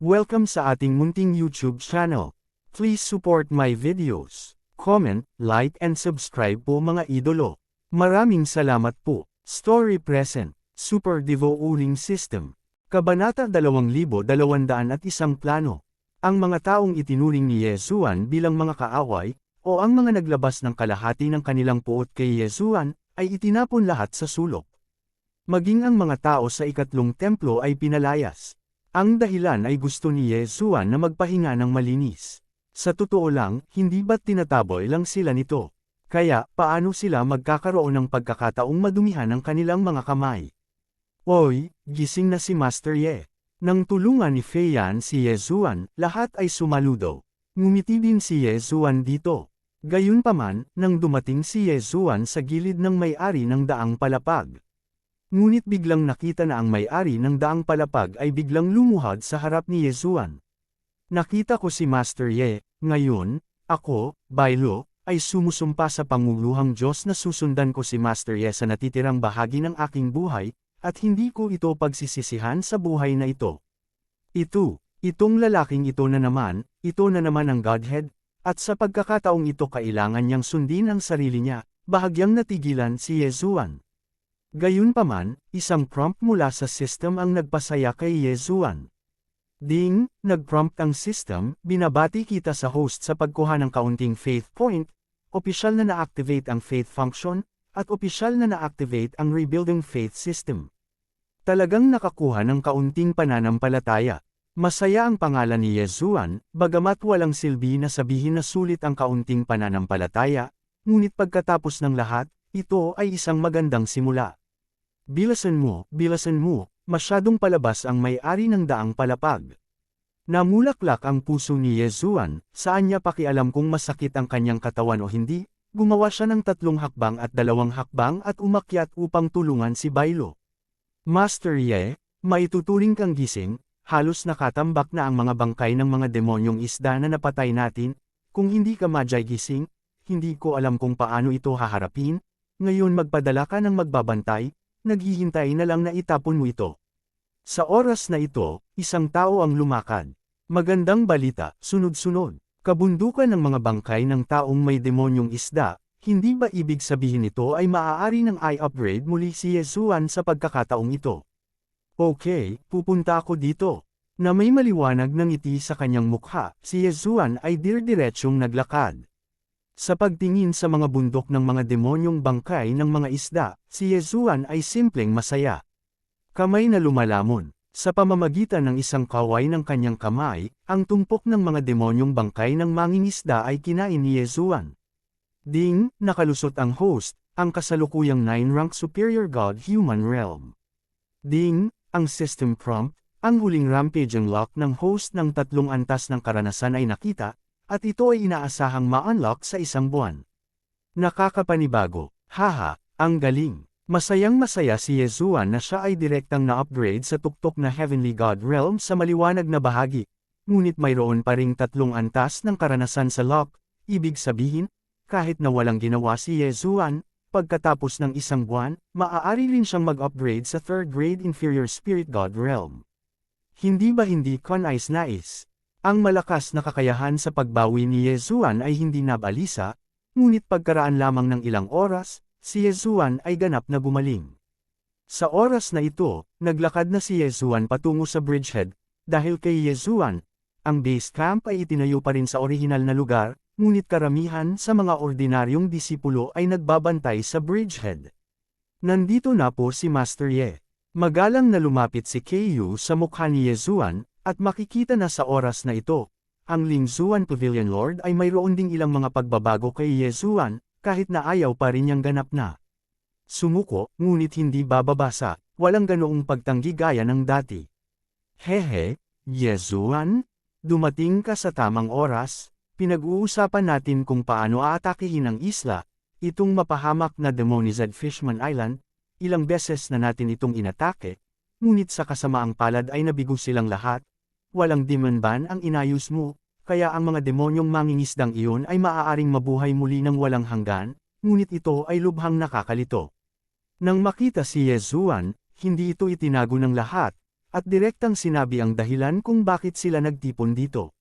Welcome sa ating munting YouTube channel. Please support my videos. Comment, like and subscribe po mga idolo. Maraming salamat po. Story Present, Super Devo Uling System. Kabanata 2201 Plano. Ang mga taong itinuring ni Yesuan bilang mga kaaway, o ang mga naglabas ng kalahati ng kanilang puot kay Yesuan, ay itinapon lahat sa sulok. Maging ang mga tao sa ikatlong templo ay pinalayas. Ang dahilan ay gusto ni Yesuan na magpahinga ng malinis. Sa totoo lang, hindi ba't tinataboy lang sila nito? Kaya, paano sila magkakaroon ng pagkakataong madumihan ng kanilang mga kamay? Oy, gising na si Master Ye. Nang tulungan ni Feiyan si Yesuan, lahat ay sumaludo. Ngumiti din si Yesuan dito. Gayunpaman, nang dumating si Yesuan sa gilid ng may-ari ng daang palapag. Ngunit biglang nakita na ang may-ari ng daang palapag ay biglang lumuhad sa harap ni Yesuan. Nakita ko si Master Ye, ngayon, ako, Bailo, ay sumusumpa sa panguluhang Diyos na susundan ko si Master Ye sa natitirang bahagi ng aking buhay, at hindi ko ito pagsisisihan sa buhay na ito. Itong lalaking ito na naman ang Godhead, at sa pagkakataong ito kailangan niyang sundin ang sarili niya, bahagyang natigilan si Yesuan. Gayunpaman, isang prompt mula sa system ang nagpasaya kay Yesuan. Ding, nag-prompt ang system, binabati kita sa host sa pagkuha ng kaunting faith point, opisyal na na-activate ang faith function, at opisyal na na-activate ang rebuilding faith system. Talagang nakakuha ng kaunting pananampalataya. Masaya ang pangalan ni Yesuan, bagamat walang silbi na sabihin na sulit ang kaunting pananampalataya, ngunit pagkatapos ng lahat, ito ay isang magandang simula. Bilasan mo, masyadong palabas ang may-ari ng daang palapag. Namulaklak ang puso ni Yesuan, saan niya pakialam kung masakit ang kanyang katawan o hindi, gumawa siya ng 3 hakbang at 2 hakbang at umakyat upang tulungan si Bailo. Master Ye, maituturing kang gising, halos nakatambak na ang mga bangkay ng mga demonyong isda na napatay natin, kung hindi ka madyay gising, hindi ko alam kung paano ito haharapin, ngayon magpadala ka ng magbabantay, naghihintay na lang na itapon mo ito. Sa oras na ito, isang tao ang lumakad. Magandang balita, sunod-sunod. Kabundukan ng mga bangkay ng taong may demonyong isda, hindi ba ibig sabihin ito ay maaari ng i-upgrade muli si Yesuan sa pagkakataong ito? Okay, pupunta ako dito. Na may maliwanag ng ngiti sa kanyang mukha, si Yesuan ay dir-diretsyong naglakad. Sa pagtingin sa mga bundok ng mga demonyong bangkay ng mga isda, si Yesuan ay simpleng masaya. Kamay na lumalamon. Sa pamamagitan ng isang kaway ng kanyang kamay, ang tumpok ng mga demonyong bangkay ng mangingisda ay kinain ni Yesuan. Ding, nakalusot ang host, ang kasalukuyang 9-rank superior god human realm. Ding, ang system prompt, ang huling rampage unlock ng host ng 3 antas ng karanasan ay nakita, at ito ay inaasahang ma-unlock sa 1 buwan. Nakakapanibago, haha, ang galing. Masayang-masaya si Yesuan na siya ay direktang na-upgrade sa tuktok na Heavenly God Realm sa maliwanag na bahagi. Ngunit mayroon pa ring 3 antas ng karanasan sa lock, ibig sabihin, kahit na walang ginawa si Yesuan, pagkatapos ng 1 buwan, maaari rin siyang mag-upgrade sa 3rd grade Inferior Spirit God Realm. Hindi ba hindi ko nais-nais? Ang malakas na kakayahan sa pagbawi ni Yesuan ay hindi nabalisa, ngunit pagkaraan lamang ng ilang oras, si Yesuan ay ganap na gumaling. Sa oras na ito, naglakad na si Yesuan patungo sa bridgehead, dahil kay Yesuan, ang base camp ay itinayo pa rin sa orihinal na lugar, ngunit karamihan sa mga ordinaryong disipulo ay nagbabantay sa bridgehead. Nandito na po si Master Ye. Magalang na lumapit si Kyu sa mukha ni Yesuan, at makikita na sa oras na ito, ang Lingzuan Pavilion Lord ay mayroon ding ilang mga pagbabago kay Yesuan, kahit na ayaw pa rin niyang ganap na. Sumuko, ngunit hindi bababasa, walang ganoong pagtanggi gaya ng dati. Hehe, Yesuan? Dumating ka sa tamang oras, pinag-uusapan natin kung paano aatakihin ang isla, itong mapahamak na demonized Fishman Island, ilang beses na natin itong inatake, ngunit sa kasamaang palad ay nabigo silang lahat, walang demon ban ang inayos mo, kaya ang mga demonyong mangingisdang iyon ay maaaring mabuhay muli ng walang hanggan, ngunit ito ay lubhang nakakalito. Nang makita si Yesuan, hindi ito itinago ng lahat, at direktang sinabi ang dahilan kung bakit sila nagtipon dito.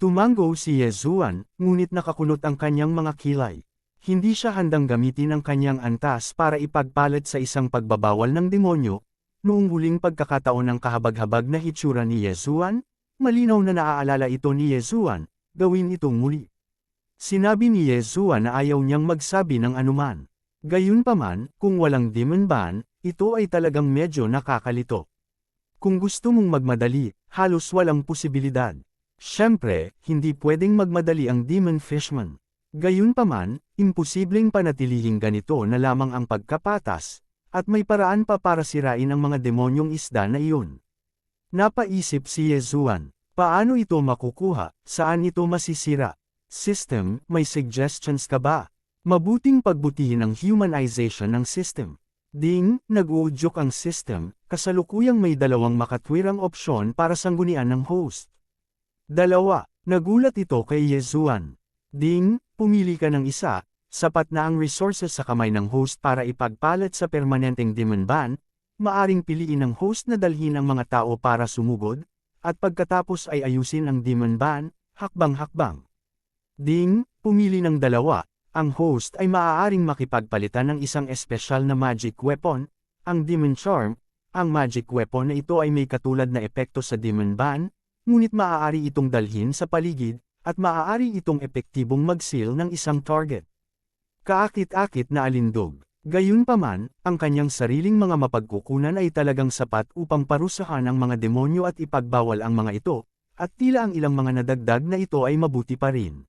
Tumango si Yezuan, ngunit nakakulot ang kanyang mga kilay. Hindi siya handang gamitin ang kanyang antas para ipagpalit sa isang pagbabawal ng demonyo. Noong huling pagkakataon ng kahabag-habag na hitsura ni Yezuan, malinaw na naaalala ito ni Yezuan, gawin itong muli. Sinabi ni Yezuan na ayaw niyang magsabi ng anuman. Gayunpaman, kung walang demon ban, ito ay talagang medyo nakakalito. Kung gusto mong magmadali, halos walang posibilidad. Siyempre, hindi pwedeng magmadali ang demon fishman. Gayunpaman, imposibleng panatilihing ganito na lamang ang pagkapatas, at may paraan pa para sirain ang mga demonyong isda na iyon. Napaisip si Yezuan, paano ito makukuha, saan ito masisira? System, may suggestions ka ba? Mabuting pagbutihin ang humanization ng system. Ding, nag-uudyok ang system, kasalukuyang may dalawang makatwirang opsyon para sanggunian ng host. Dalawa, nagulat ito kay Yezuan. Ding, pumili ka ng isa, sapat na ang resources sa kamay ng host para ipagpalit sa permanenteng demon ban, maaring piliin ng host na dalhin ang mga tao para sumugod, at pagkatapos ay ayusin ang demon ban, hakbang-hakbang. Ding, pumili ng dalawa, ang host ay maaaring makipagpalitan ng isang espesyal na magic weapon, ang Demon Charm. Ang magic weapon na ito ay may katulad na epekto sa demon ban, ngunit maaari itong dalhin sa paligid, at maaari itong epektibong mag-seal ng isang target. Kaakit-akit na alindog. Gayunpaman, ang kanyang sariling mga mapagkukunan ay talagang sapat upang parusahan ang mga demonyo at ipagbawal ang mga ito, at tila ang ilang mga nadagdag na ito ay mabuti pa rin.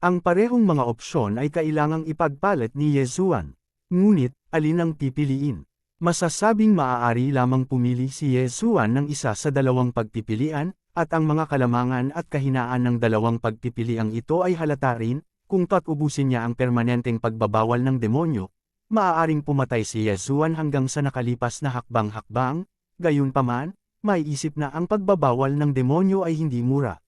Ang parehong mga opsyon ay kailangang ipagpalit ni Yezuan. Ngunit, alin ang pipiliin? Masasabing maaari lamang pumili si Yezuan ng isa sa dalawang pagpipilian, at ang mga kalamangan at kahinaan ng dalawang pagpipiliang ito ay halata rin, kung ubusin niya ang permanenteng pagbabawal ng demonyo, maaaring pumatay si Yezuan hanggang sa nakalipas na hakbang-hakbang, gayunpaman, maiisip na ang pagbabawal ng demonyo ay hindi mura.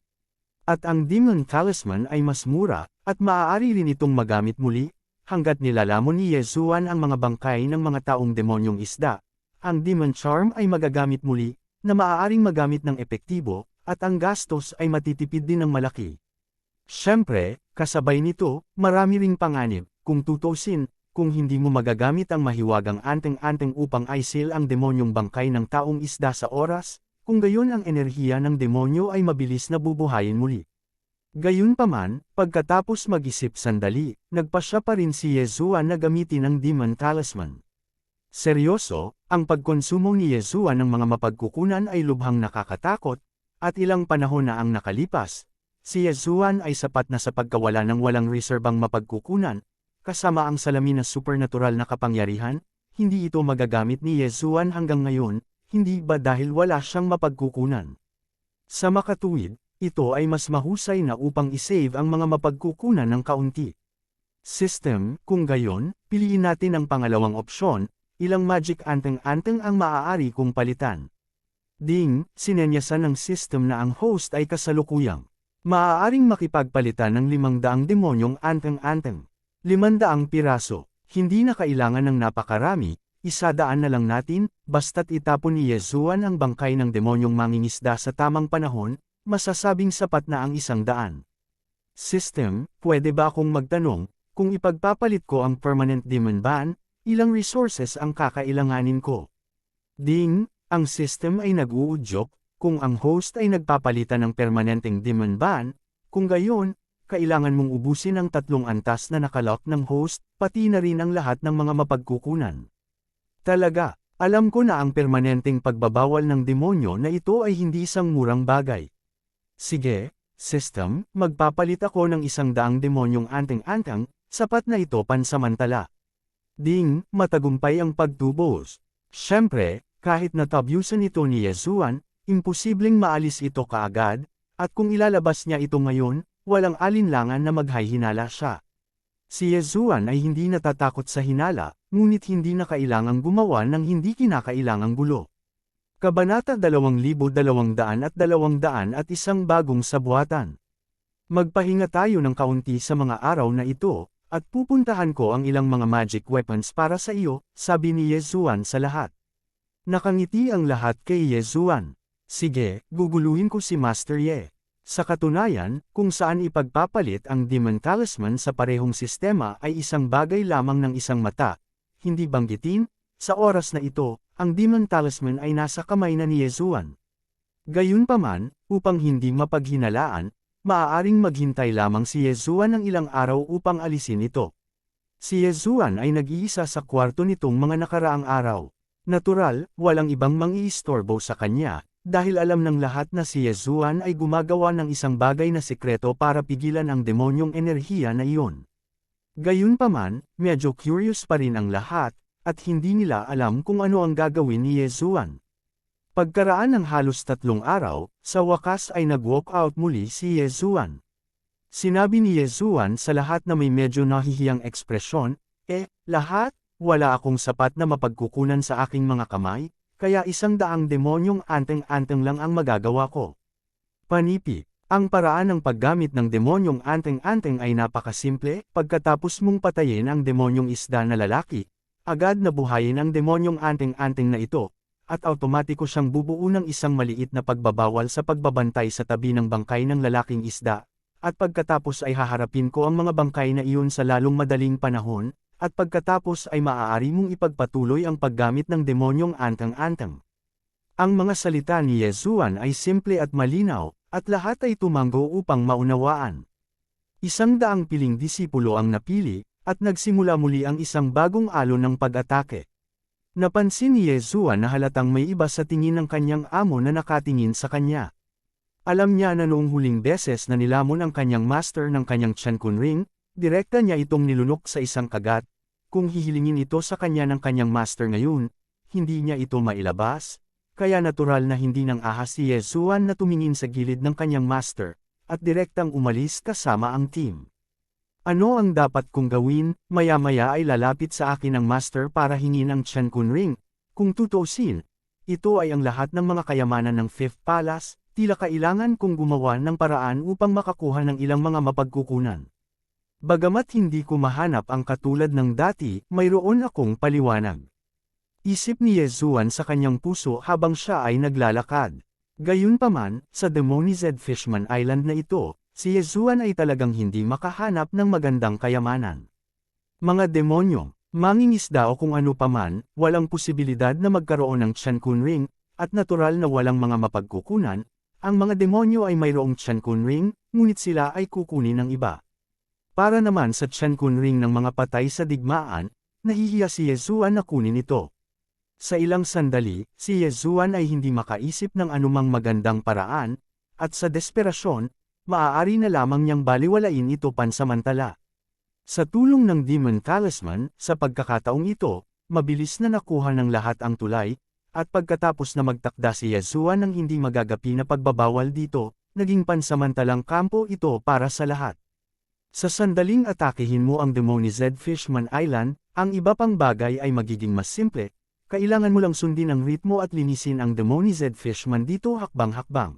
At ang Demon Talisman ay mas mura, at maaari rin itong magamit muli, hanggat nilalamon ni Yezuan ang mga bangkay ng mga taong demonyong isda. Ang Demon Charm ay magagamit muli, na maaaring magamit ng epektibo, at ang gastos ay matitipid din ng malaki. Siyempre, kasabay nito, marami ring panganib, kung tutusin, kung hindi mo magagamit ang mahiwagang anteng-anteng upang i-seal ang demonyong bangkay ng taong isda sa oras, kung gayon ang enerhiya ng demonyo ay mabilis na bubuhayin muli. Gayunpaman, pagkatapos mag-isip sandali, nagpasya pa rin si Yezuan na gamitin ang Demon Talisman. Seryoso, ang pagkonsumo ni Yezuan ng mga mapagkukunan ay lubhang nakakatakot, at ilang panahon na ang nakalipas, si Yezuan ay sapat na sa pagkawala ng walang reserbang mapagkukunan, kasama ang salamin na supernatural na kapangyarihan, hindi ito magagamit ni Yezuan hanggang ngayon, hindi ba dahil wala siyang mapagkukunan? Sa makatuwid, ito ay mas mahusay na upang isave ang mga mapagkukunan ng kaunti. System, kung gayon, piliin natin ang pangalawang opsyon, ilang magic anteng-anteng ang maaari kong palitan. Ding, sinenyasan ng system na ang host ay kasalukuyang maaaring makipagpalitan ng 500 demonyong anteng-anteng. 500 piraso, hindi na kailangan ng napakarami, isadaan na lang natin, basta't itapon ni Yezuan ang bangkay ng demonyong mangingisda sa tamang panahon, masasabing sapat na ang 100. System, pwede ba akong magtanong, kung ipagpapalit ko ang permanent demon ban, ilang resources ang kakailanganin ko? Ding, ang system ay nag-uudyok, kung ang host ay nagpapalitan ng permanenteng demon ban, kung gayon, kailangan mong ubusin ang 3 antas na nakalock ng host, pati na rin ang lahat ng mga mapagkukunan. Talaga, alam ko na ang permanenteng pagbabawal ng demonyo na ito ay hindi isang murang bagay. Sige, system, magpapalit ako ng 100 demonyong anteng-anteng, sapat na ito pansamantala. Ding, matagumpay ang pagtubos. Siyempre, kahit natabyusan ito ni Yezuan, imposibleng maalis ito kaagad, at kung ilalabas niya ito ngayon, walang alinlangan na maghahinala siya. Si Yezuan ay hindi natatakot sa hinala, ngunit hindi na kailangang gumawa ng hindi kinakailangang gulo. Kabanata 2221 bagong sabuatan. Magpahinga tayo ng kaunti sa mga araw na ito, at pupuntahan ko ang ilang mga magic weapons para sa iyo, sabi ni Yezuan sa lahat. Nakangiti ang lahat kay Ye Zuan. Sige, guguluhin ko si Master Ye. Sa katunayan, kung saan ipagpapalit ang Demon Talisman sa parehong sistema ay isang bagay lamang ng isang mata. Hindi banggitin, sa oras na ito, ang Demon Talisman ay nasa kamay na ni Ye Zuan. Gayunpaman, upang hindi mapaghinalaan, maaaring maghintay lamang si Ye Zuan ng ilang araw upang alisin ito. Si Ye Zuan ay nag-iisa sa kwarto nitong mga nakaraang araw. Natural, walang ibang mang-iistorbo sa kanya, dahil alam ng lahat na si Ye Zuan ay gumagawa ng isang bagay na sekreto para pigilan ang demonyong enerhiya na iyon. Gayunpaman, medyo curious pa rin ang lahat, at hindi nila alam kung ano ang gagawin ni Ye Zuan. Pagkaraan ng halos 3 araw, sa wakas ay nag-walk out muli si Ye Zuan. Sinabi ni Ye Zuan sa lahat na may medyo nahihiyang ekspresyon, lahat, wala akong sapat na mapagkukunan sa aking mga kamay, kaya 100 demonyong anteng-anteng lang ang magagawa ko. Panipi, ang paraan ng paggamit ng demonyong anteng-anteng ay napakasimple, pagkatapos mong patayin ang demonyong isda na lalaki, agad na buhayin ang demonyong anteng-anteng na ito, at automatiko siyang bubuo ng isang maliit na pagbabawal sa pagbabantay sa tabi ng bangkay ng lalaking isda, at pagkatapos ay haharapin ko ang mga bangkay na iyon sa lalong madaling panahon, at pagkatapos ay maaari mong ipagpatuloy ang paggamit ng demonyong anteng-anteng. Ang mga salita ni Ye Zuan ay simple at malinaw, at lahat ay tumanggo upang maunawaan. 100 piling disipulo ang napili, at nagsimula muli ang isang bagong alon ng pag-atake. Napansin ni Ye Zuan na halatang may iba sa tingin ng kanyang amo na nakatingin sa kanya. Alam niya na noong huling beses na nilamon ang kanyang master ng kanyang Qiankun Ring, direkta niya itong nilunok sa isang kagat. Kung hihilingin ito sa kanya ng kanyang master ngayon, hindi niya ito mailabas, kaya natural na hindi nang ahas si Ye Zuan na tumingin sa gilid ng kanyang master, at direktang umalis kasama ang team. Ano ang dapat kong gawin? Maya-maya ay lalapit sa akin ang master para hingin ang Qiankun Ring. Kung tutuusin, ito ay ang lahat ng mga kayamanan ng Fifth Palace, tila kailangan kong gumawa ng paraan upang makakuha ng ilang mga mapagkukunan. Bagamat hindi ko mahanap ang katulad ng dati, mayroon akong paliwanag. Isip ni Ye Zuan sa kanyang puso habang siya ay naglalakad. Gayunpaman, sa Demonized Fishman Island na ito, si Ye Zuan ay talagang hindi makahanap ng magandang kayamanan. Mga demonyo, mangingisda o kung ano paman, walang posibilidad na magkaroon ng Qiankun Ring, at natural na walang mga mapagkukunan, ang mga demonyo ay mayroong Qiankun Ring, ngunit sila ay kukunin ng iba. Para naman sa Qiankun Ring ng mga patay sa digmaan, nahihiya si Ye Zuan na kunin ito. Sa ilang sandali, si Ye Zuan ay hindi makaisip ng anumang magandang paraan, at sa desperasyon, maaari na lamang niyang baliwalain ito pansamantala. Sa tulong ng Demon Talisman, sa pagkakataong ito, mabilis na nakuha ng lahat ang tulay, at pagkatapos na magtakda si Ye Zuan ng hindi magagapi na pagbabawal dito, naging pansamantalang kampo ito para sa lahat. Sa sandaling atakehin mo ang Demonized Fishman Island, ang iba pang bagay ay magiging mas simple, kailangan mo lang sundin ang ritmo at linisin ang Demonized Fishman dito hakbang-hakbang.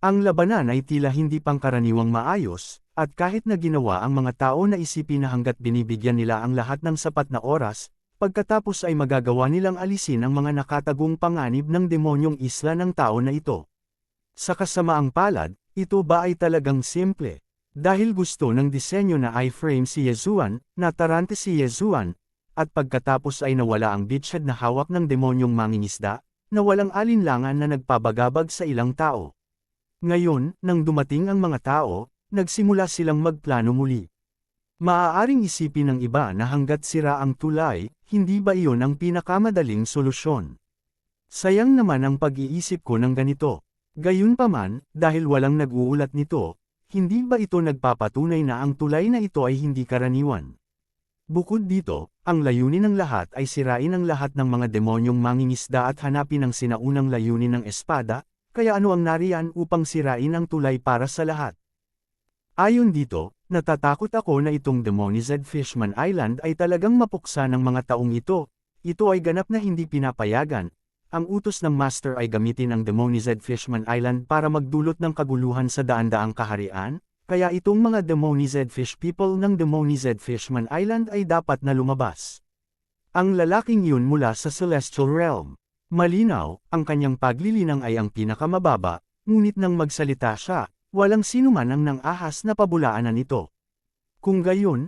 Ang labanan ay tila hindi pangkaraniwang maayos, at kahit na ginawa ang mga tao na isipin na hanggat binibigyan nila ang lahat ng sapat na oras, pagkatapos ay magagawa nilang alisin ang mga nakatagong panganib ng demonyong isla ng tao na ito. Sa kasamaang palad, ito ba ay talagang simple? Dahil gusto ng disenyo na iframe si Ye Zuan, natarante si Ye Zuan, at pagkatapos ay nawala ang beachhead na hawak ng demonyong mangingisda, na walang alinlangan na nagpabagabag sa ilang tao. Ngayon, nang dumating ang mga tao, nagsimula silang magplano muli. Maaaring isipin ng iba na hanggat sira ang tulay, hindi ba iyon ang pinakamadaling solusyon? Sayang naman ang pag-iisip ko ng ganito. Gayunpaman, dahil walang nag-uulat nito, hindi ba ito nagpapatunay na ang tulay na ito ay hindi karaniwan? Bukod dito, ang layunin ng lahat ay sirain ang lahat ng mga demonyong mangingisda at hanapin ang sinaunang layunin ng espada, kaya ano ang nariyan upang sirain ang tulay para sa lahat? Ayon dito, natatakot ako na itong Demonized Fishman Island ay talagang mapuksa ng mga taong ito. Ito ay ganap na hindi pinapayagan. Ang utos ng Master ay gamitin ang Demonized Fishman Island para magdulot ng kaguluhan sa daan-daang kaharian, kaya itong mga Demonized Fish People ng Demonized Fishman Island ay dapat na lumabas. Ang lalaking yun mula sa Celestial Realm. Malinaw, ang kanyang paglilinang ay ang pinakamababa, ngunit nang magsalita siya, walang sinuman ang nang-ahas na pabulaanan ito. Kung gayon,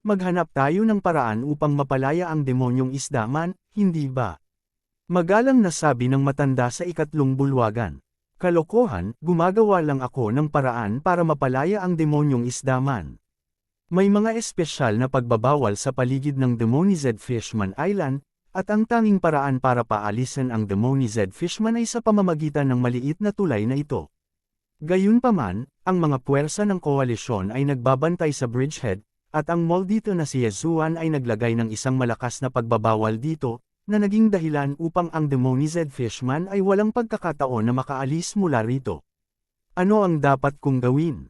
maghanap tayo ng paraan upang mapalaya ang demonyong isda man, hindi ba? Magalang na sabi ng matanda sa ikatlong bulwagan. Kalokohan, gumagawa lang ako ng paraan para mapalaya ang demonyong isda man. May mga espesyal na pagbabawal sa paligid ng Demonized Fishman Island, at ang tanging paraan para paalisin ang Demonized Fishman ay sa pamamagitan ng maliit na tulay na ito. Gayunpaman, ang mga puwersa ng koalisyon ay nagbabantay sa bridgehead, at ang mall dito na si Yezuan ay naglagay ng isang malakas na pagbabawal dito, na naging dahilan upang ang Demonized Fishman ay walang pagkakataon na makaalis mula rito. Ano ang dapat kong gawin?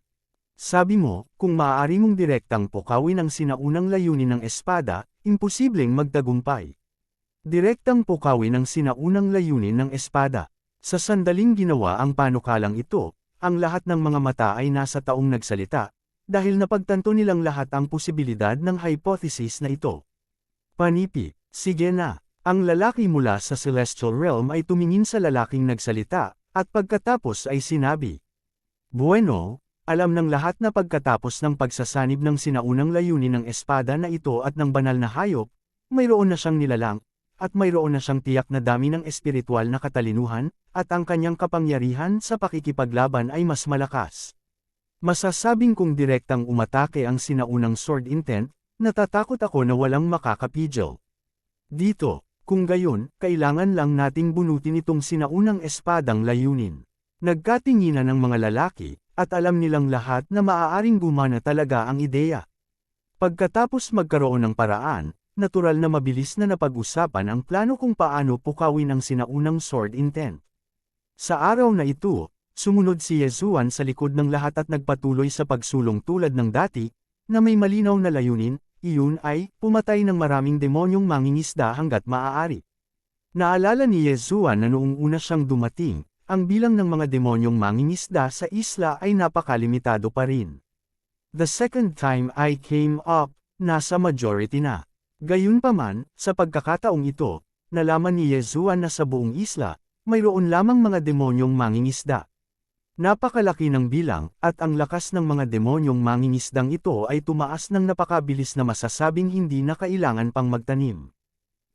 Sabi mo, kung maaari mong direktang pukawin ang sinaunang layunin ng espada, imposibleng magtagumpay. Direktang pukawin ang sinaunang layunin ng espada. Sa sandaling ginawa ang panukalang ito, ang lahat ng mga mata ay nasa taong nagsalita, dahil napagtanto nilang lahat ang posibilidad ng hypothesis na ito. Panipi, sige na. Ang lalaki mula sa Celestial Realm ay tumingin sa lalaking nagsalita, at pagkatapos ay sinabi, "Bueno, alam ng lahat na pagkatapos ng pagsasanib ng sinaunang layunin ng espada na ito at ng banal na hayop, mayroon na siyang nilalang, at mayroon na siyang tiyak na dami ng espiritual na katalinuhan, at ang kanyang kapangyarihan sa pakikipaglaban ay mas malakas. Masasabing kung direktang umatake ang sinaunang sword intent, natatakot ako na walang makakapigil. Dito, kung gayon, kailangan lang nating bunutin itong sinaunang espadang layunin." Nagkatinginan ng mga lalaki, at alam nilang lahat na maaaring gumana talaga ang ideya. Pagkatapos magkaroon ng paraan, natural na mabilis na napag-usapan ang plano kung paano pukawin ang sinaunang sword intent. Sa araw na ito, sumunod si Yezuan sa likod ng lahat at nagpatuloy sa pagsulong tulad ng dati, na may malinaw na layunin, iyon ay, pumatay ng maraming demonyong mangingisda hanggat maaari. Naalala ni Yezuan na noong una siyang dumating, ang bilang ng mga demonyong mangingisda sa isla ay napakalimitado pa rin. The second time I came up, nasa majority na. Gayunpaman, sa pagkakataong ito, nalaman ni Yezuan na sa buong isla, mayroon lamang mga demonyong mangingisda. Napakalaki ng bilang, at ang lakas ng mga demonyong mangingisdang ito ay tumaas ng napakabilis na masasabing hindi na kailangan pang magtanim.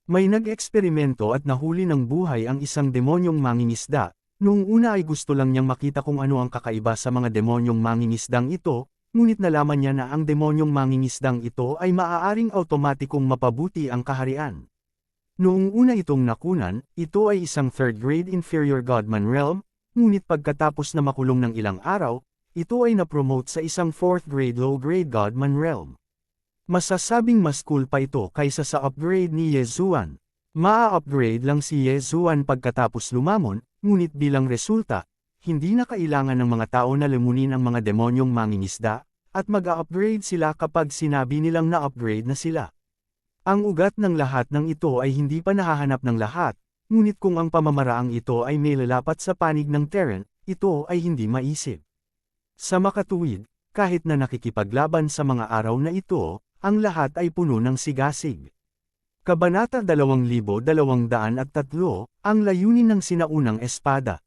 May nag-eksperimento at nahuli ng buhay ang isang demonyong mangingisda, noong una ay gusto lang niyang makita kung ano ang kakaiba sa mga demonyong mangingisdang ito, ngunit nalaman niya na ang demonyong mangingisdang ito ay maaaring automatikong mapabuti ang kaharian. Noong una itong nakunan, ito ay isang third-grade inferior godman realm, ngunit pagkatapos na makulong ng ilang araw, ito ay na-promote sa isang fourth-grade low-grade godman realm. Masasabing mas cool pa ito kaysa sa upgrade ni Yezuan. Maa-upgrade lang si Yezuan pagkatapos lumamon, ngunit bilang resulta, hindi na kailangan ng mga tao na lumunin ang mga demonyong mangingisda, at mag-a-upgrade sila kapag sinabi nilang na-upgrade na sila. Ang ugat ng lahat ng ito ay hindi pa nahahanap ng lahat, ngunit kung ang pamamaraang ito ay may lalapat sa panig ng Terran, ito ay hindi maisip. Sa makatuwid, kahit na nakikipaglaban sa mga araw na ito, ang lahat ay puno ng sigasig. Kabanata 2203, ang layunin ng sinaunang espada.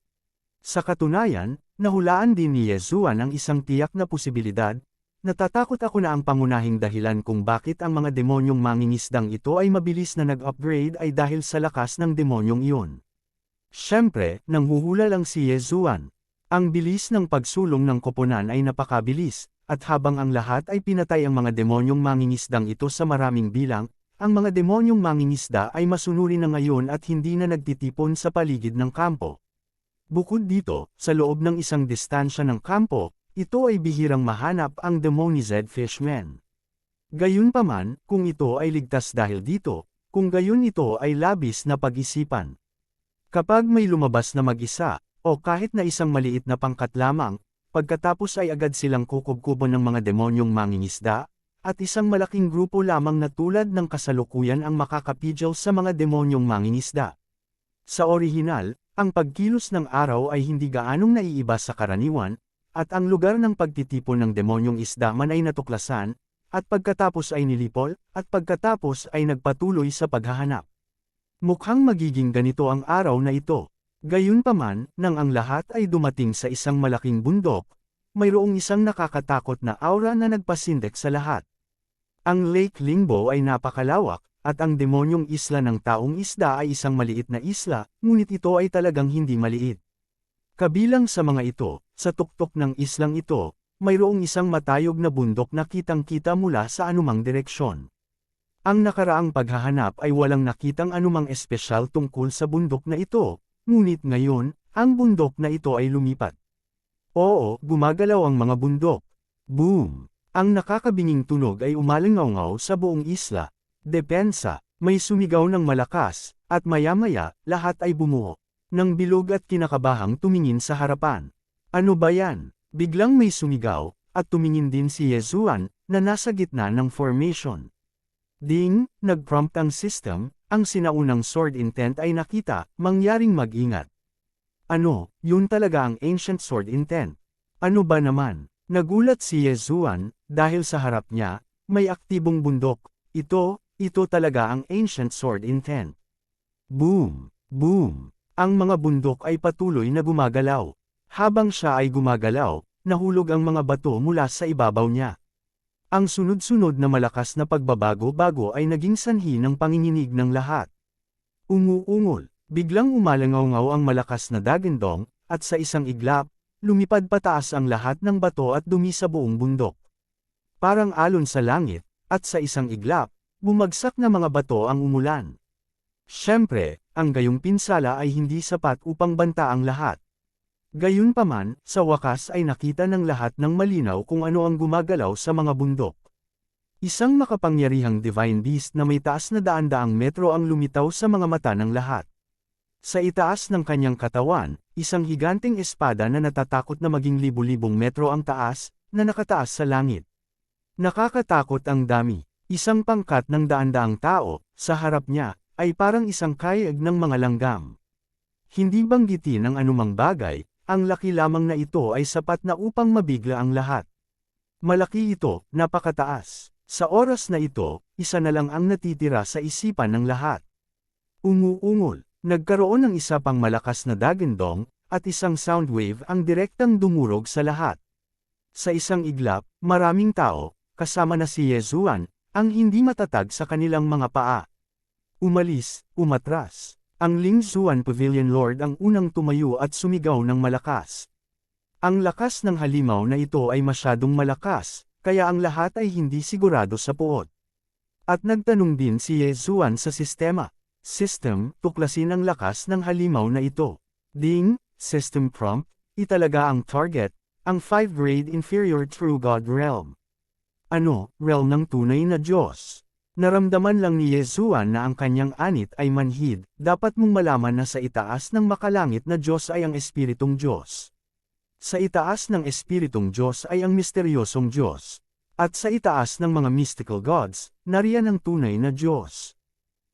Sa katunayan, nahulaan din ni Yezuan ang isang tiyak na posibilidad, natatakot ako na ang pangunahing dahilan kung bakit ang mga demonyong mangingisdang ito ay mabilis na nag-upgrade ay dahil sa lakas ng demonyong iyon. Siyempre, nanghuhula lang si Yezuan. Ang bilis ng pagsulong ng koponan ay napakabilis, at habang ang lahat ay pinatay ang mga demonyong mangingisdang ito sa maraming bilang, ang mga demonyong mangingisda ay masunuri na ngayon at hindi na nagtitipon sa paligid ng kampo. Bukod dito, sa loob ng isang distansya ng kampo, ito ay bihirang mahanap ang Demonized Fishman. Gayunpaman, kung ito ay ligtas dahil dito, kung gayon ito ay labis na pag-isipan. Kapag may lumabas na mag-isa, o kahit na isang maliit na pangkat lamang, pagkatapos ay agad silang kukubkuban ng mga demonyong mangingisda, at isang malaking grupo lamang na tulad ng kasalukuyan ang makakapigil sa mga demonyong mangingisda. Sa orihinal, ang pagkilos ng araw ay hindi gaanong naiiba sa karaniwan, at ang lugar ng pagtitipon ng demonyong isda man ay natuklasan, at pagkatapos ay nilipol, at pagkatapos ay nagpatuloy sa paghahanap. Mukhang magiging ganito ang araw na ito. Gayunpaman, nang ang lahat ay dumating sa isang malaking bundok, mayroong isang nakakatakot na aura na nagpasindek sa lahat. Ang Lake Lingbo ay napakalawak, at ang demonyong isla ng taong isda ay isang maliit na isla, ngunit ito ay talagang hindi maliit. Kabilang sa mga ito, sa tuktok ng islang ito, mayroong isang matayog na bundok na kitang-kita mula sa anumang direksyon. Ang nakaraang paghahanap ay walang nakitang anumang espesyal tungkol sa bundok na ito, ngunit ngayon, ang bundok na ito ay lumipat. Oo, gumagalaw ang mga bundok. Boom! Ang nakakabinging tunog ay umalingaw-ngaw sa buong isla. Depensa, may sumigaw ng malakas, at maya-maya, lahat ay bumuo. Nang bilog at kinakabahang tumingin sa harapan. Ano ba yan? Biglang may sumigaw, at tumingin din si Yezuan, na nasa gitna ng formation. Ding, nag-prompt ang system, ang sinaunang sword intent ay nakita, mangyaring mag-ingat. Ano, yun talaga ang ancient sword intent. Ano ba naman? Nagulat si Yezuan, dahil sa harap niya, may aktibong bundok. Ito talaga ang ancient sword intent. Boom! Boom! Ang mga bundok ay patuloy na gumagalaw. Habang siya ay gumagalaw, nahulog ang mga bato mula sa ibabaw niya. Ang sunod-sunod na malakas na pagbabago-bago ay naging sanhi ng panginginig ng lahat. Umuungol, biglang umalangaw-ngaw ang malakas na dagandong, at sa isang iglap, lumipad pataas ang lahat ng bato at dumi sa buong bundok. Parang alon sa langit, at sa isang iglap, bumagsak na mga bato ang umulan. Siyempre, ang gayong pinsala ay hindi sapat upang banta ang lahat. Gayunpaman, sa wakas ay nakita ng lahat ng malinaw kung ano ang gumagalaw sa mga bundok. Isang makapangyarihang divine beast na may taas na daan-daang metro ang lumitaw sa mga mata ng lahat. Sa itaas ng kanyang katawan, isang higanting espada na natatakot na maging libu-libong metro ang taas, na nakataas sa langit. Nakakatakot ang dami. Isang pangkat ng daan-daang tao, sa harap niya, ay parang isang kayag ng mga langgam. Hindi banggitin ang anumang bagay, ang laki lamang na ito ay sapat na upang mabigla ang lahat. Malaki ito, napakataas. Sa oras na ito, isa na lang ang natitira sa isipan ng lahat. Umuungol, nagkaroon ng isa pang malakas na dagandong, at isang sound wave ang direktang dumurog sa lahat. Sa isang iglap, maraming tao, kasama na si Yezuan, ang hindi matatag sa kanilang mga paa. Umatras. Ang Lingzuan Pavilion Lord ang unang tumayo at sumigaw ng malakas. Ang lakas ng halimaw na ito ay masyadong malakas, kaya ang lahat ay hindi sigurado sa puot. At nagtanong din si Yezuan sa sistema. System, tuklasin ang lakas ng halimaw na ito. Ding, system prompt, italaga ang target, ang 5 grade inferior true God realm. Ano, realm ng tunay na Diyos. Naramdaman lang ni Yezuan na ang kanyang anit ay manhid, dapat mong malaman na sa itaas ng makalangit na Diyos ay ang Espiritong Diyos. Sa itaas ng Espiritong Diyos ay ang misteryosong Diyos. At sa itaas ng mga mystical gods, nariyan ang tunay na Diyos.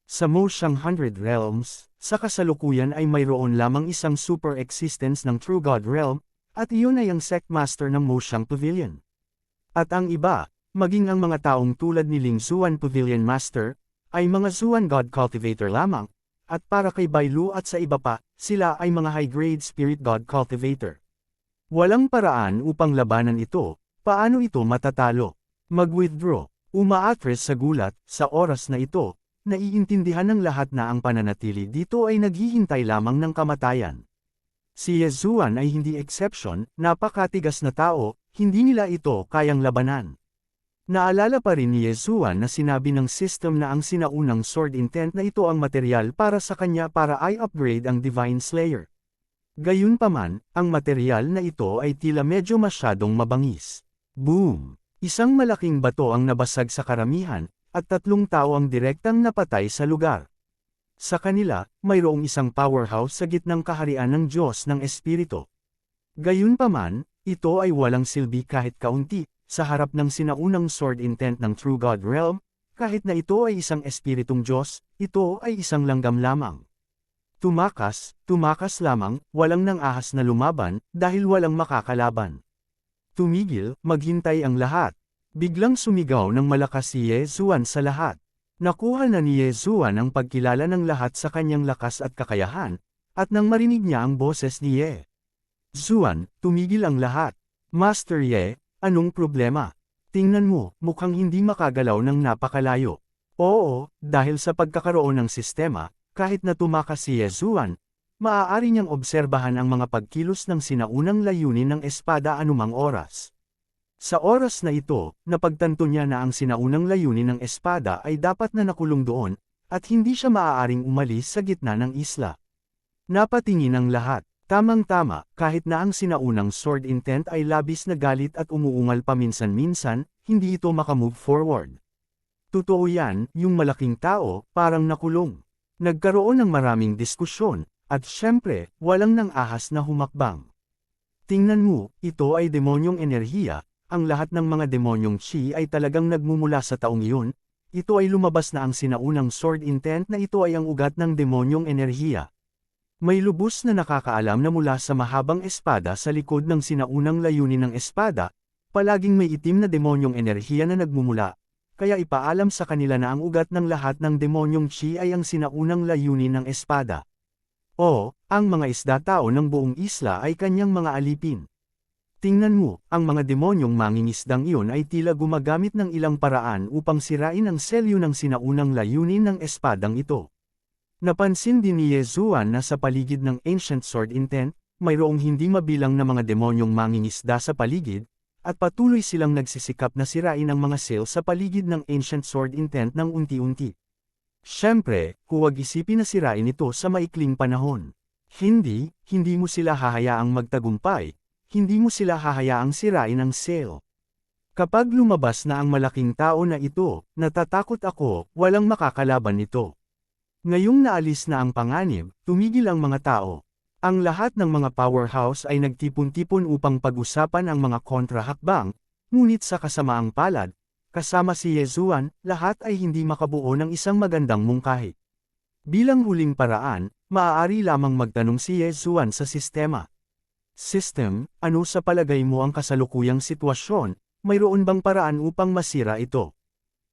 Sa Moshang 100 Realms, sa kasalukuyan ay mayroon lamang isang super existence ng True God Realm, at iyon ay ang Sect Master ng Moshang Pavilion. At ang iba, maging ang mga taong tulad ni Lingzuan Pavilion Master, ay mga Zuan God Cultivator lamang, at para kay Bailu at sa iba pa, sila ay mga high-grade Spirit God Cultivator. Walang paraan upang labanan ito, paano ito matatalo? Mag-withdraw, umaatres sa gulat, sa oras na ito, naiintindihan ng lahat na ang pananatili dito ay naghihintay lamang ng kamatayan. Si Yezuan ay hindi exception, napakatigas na tao, hindi nila ito kayang labanan. Naalala pa rin ni Yezuan na sinabi ng system na ang sinaunang sword intent na ito ang material para sa kanya para i-upgrade ang Divine Slayer. Gayunpaman, ang material na ito ay tila medyo masyadong mabangis. Boom! Isang malaking bato ang nabasag sa karamihan, at 3 tao ang direktang napatay sa lugar. Sa kanila, mayroong isang powerhouse sa gitnang kaharian ng Diyos ng Espiritu. Gayunpaman, ito ay walang silbi kahit kaunti, sa harap ng sinaunang sword intent ng True God Realm, kahit na ito ay isang espiritong Diyos, ito ay isang langgam lamang. Tumakas lamang, walang nang ahas na lumaban, dahil walang makakalaban. Tumigil, maghintay ang lahat. Biglang sumigaw ng malakas si Yezuan sa lahat. Nakuha na ni Yezuan ang pagkilala ng lahat sa kanyang lakas at kakayahan, at nang marinig niya ang boses ni Ye Zuan, tumigil ang lahat. Master Ye, anong problema? Tingnan mo, mukhang hindi makagalaw ng napakalayo. Oo, dahil sa pagkakaroon ng sistema, kahit na tumakas si Yezuan, maaari niyang obserbahan ang mga pagkilos ng sinaunang layunin ng espada anumang oras. Sa oras na ito, napagtanto niya na ang sinaunang layunin ng espada ay dapat na nakulong doon, at hindi siya maaaring umalis sa gitna ng isla. Napatingin ang lahat. Tamang-tama, kahit na ang sinaunang sword intent ay labis na galit at umuungal paminsan-minsan, hindi ito makamove forward. Totoo yan, yung malaking tao, parang nakulong. Nagkaroon ng maraming diskusyon, at syempre, walang nang ahas na humakbang. Tingnan mo, ito ay demonyong enerhiya, ang lahat ng mga demonyong chi ay talagang nagmumula sa taong iyon, ito ay lumabas na ang sinaunang sword intent na ito ay ang ugat ng demonyong enerhiya. May lubos na nakakaalam na mula sa mahabang espada sa likod ng sinaunang layunin ng espada, palaging may itim na demonyong enerhiya na nagmumula, kaya ipaalam sa kanila na ang ugat ng lahat ng demonyong chi ay ang sinaunang layunin ng espada. O, ang mga isda-tao ng buong isla ay kanyang mga alipin. Tingnan mo, ang mga demonyong mangingisdang iyon ay tila gumagamit ng ilang paraan upang sirain ang selyo ng sinaunang layunin ng espadang ito. Napansin din ni Yezuan na sa paligid ng Ancient Sword Intent, mayroong hindi mabilang na mga demonyong mangingisda sa paligid, at patuloy silang nagsisikap na sirain ang mga sail sa paligid ng Ancient Sword Intent ng unti-unti. Siyempre, huwag isipin na sirain ito sa maikling panahon. Hindi mo sila hahayaang magtagumpay, hindi mo sila hahayaang sirain ang sail. Kapag lumabas na ang malaking tao na ito, natatakot ako, walang makakalaban nito. Ngayong naalis na ang panganib, tumigil ang mga tao. Ang lahat ng mga powerhouse ay nagtipon-tipon upang pag-usapan ang mga kontrahakbang, ngunit sa kasamaang palad, kasama si Yezuan, lahat ay hindi makabuo ng isang magandang mungkahi. Bilang huling paraan, maaari lamang magtanong si Yezuan sa sistema. System, ano sa palagay mo ang kasalukuyang sitwasyon, mayroon bang paraan upang masira ito?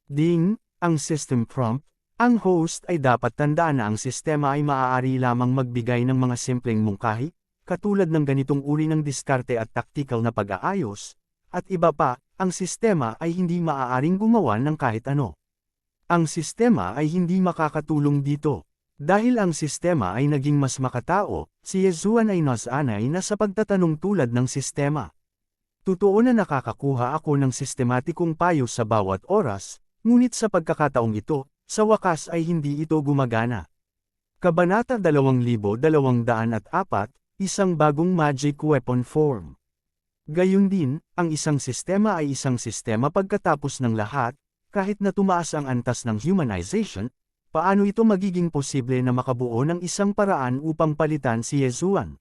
Ding, ang system prompt. Ang host ay dapat tandaan na ang sistema ay maaari lamang magbigay ng mga simpleng mungkahi, katulad ng ganitong uri ng diskarte at taktikal na pag-aayos, at iba pa, ang sistema ay hindi maaaring gumawa ng kahit ano. Ang sistema ay hindi makakatulong dito. Dahil ang sistema ay naging mas makatao, si Yezuan ay nasanay na sa pagtatanong tulad ng sistema. Totoo na nakakakuha ako ng sistematikong payo sa bawat oras, ngunit sa pagkakataong ito, sa wakas ay hindi ito gumagana. Kabanata 2204, Isang bagong magic weapon form. Gayun din, ang isang sistema ay isang sistema pagkatapos ng lahat, kahit na tumaas ang antas ng humanization, paano ito magiging posible na makabuo ng isang paraan upang palitan si Yezuan?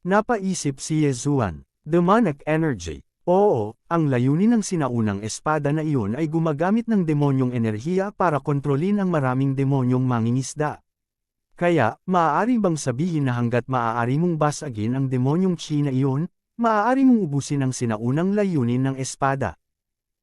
Napaisip si Yezuan, demonic energy. Oo, ang layunin ng sinaunang espada na iyon ay gumagamit ng demonyong enerhiya para kontrolin ang maraming demonyong mangingisda. Kaya, maaari bang sabihin na hanggat maaari mong basagin ang demonyong chi na iyon, maaari mong ubusin ang sinaunang layunin ng espada.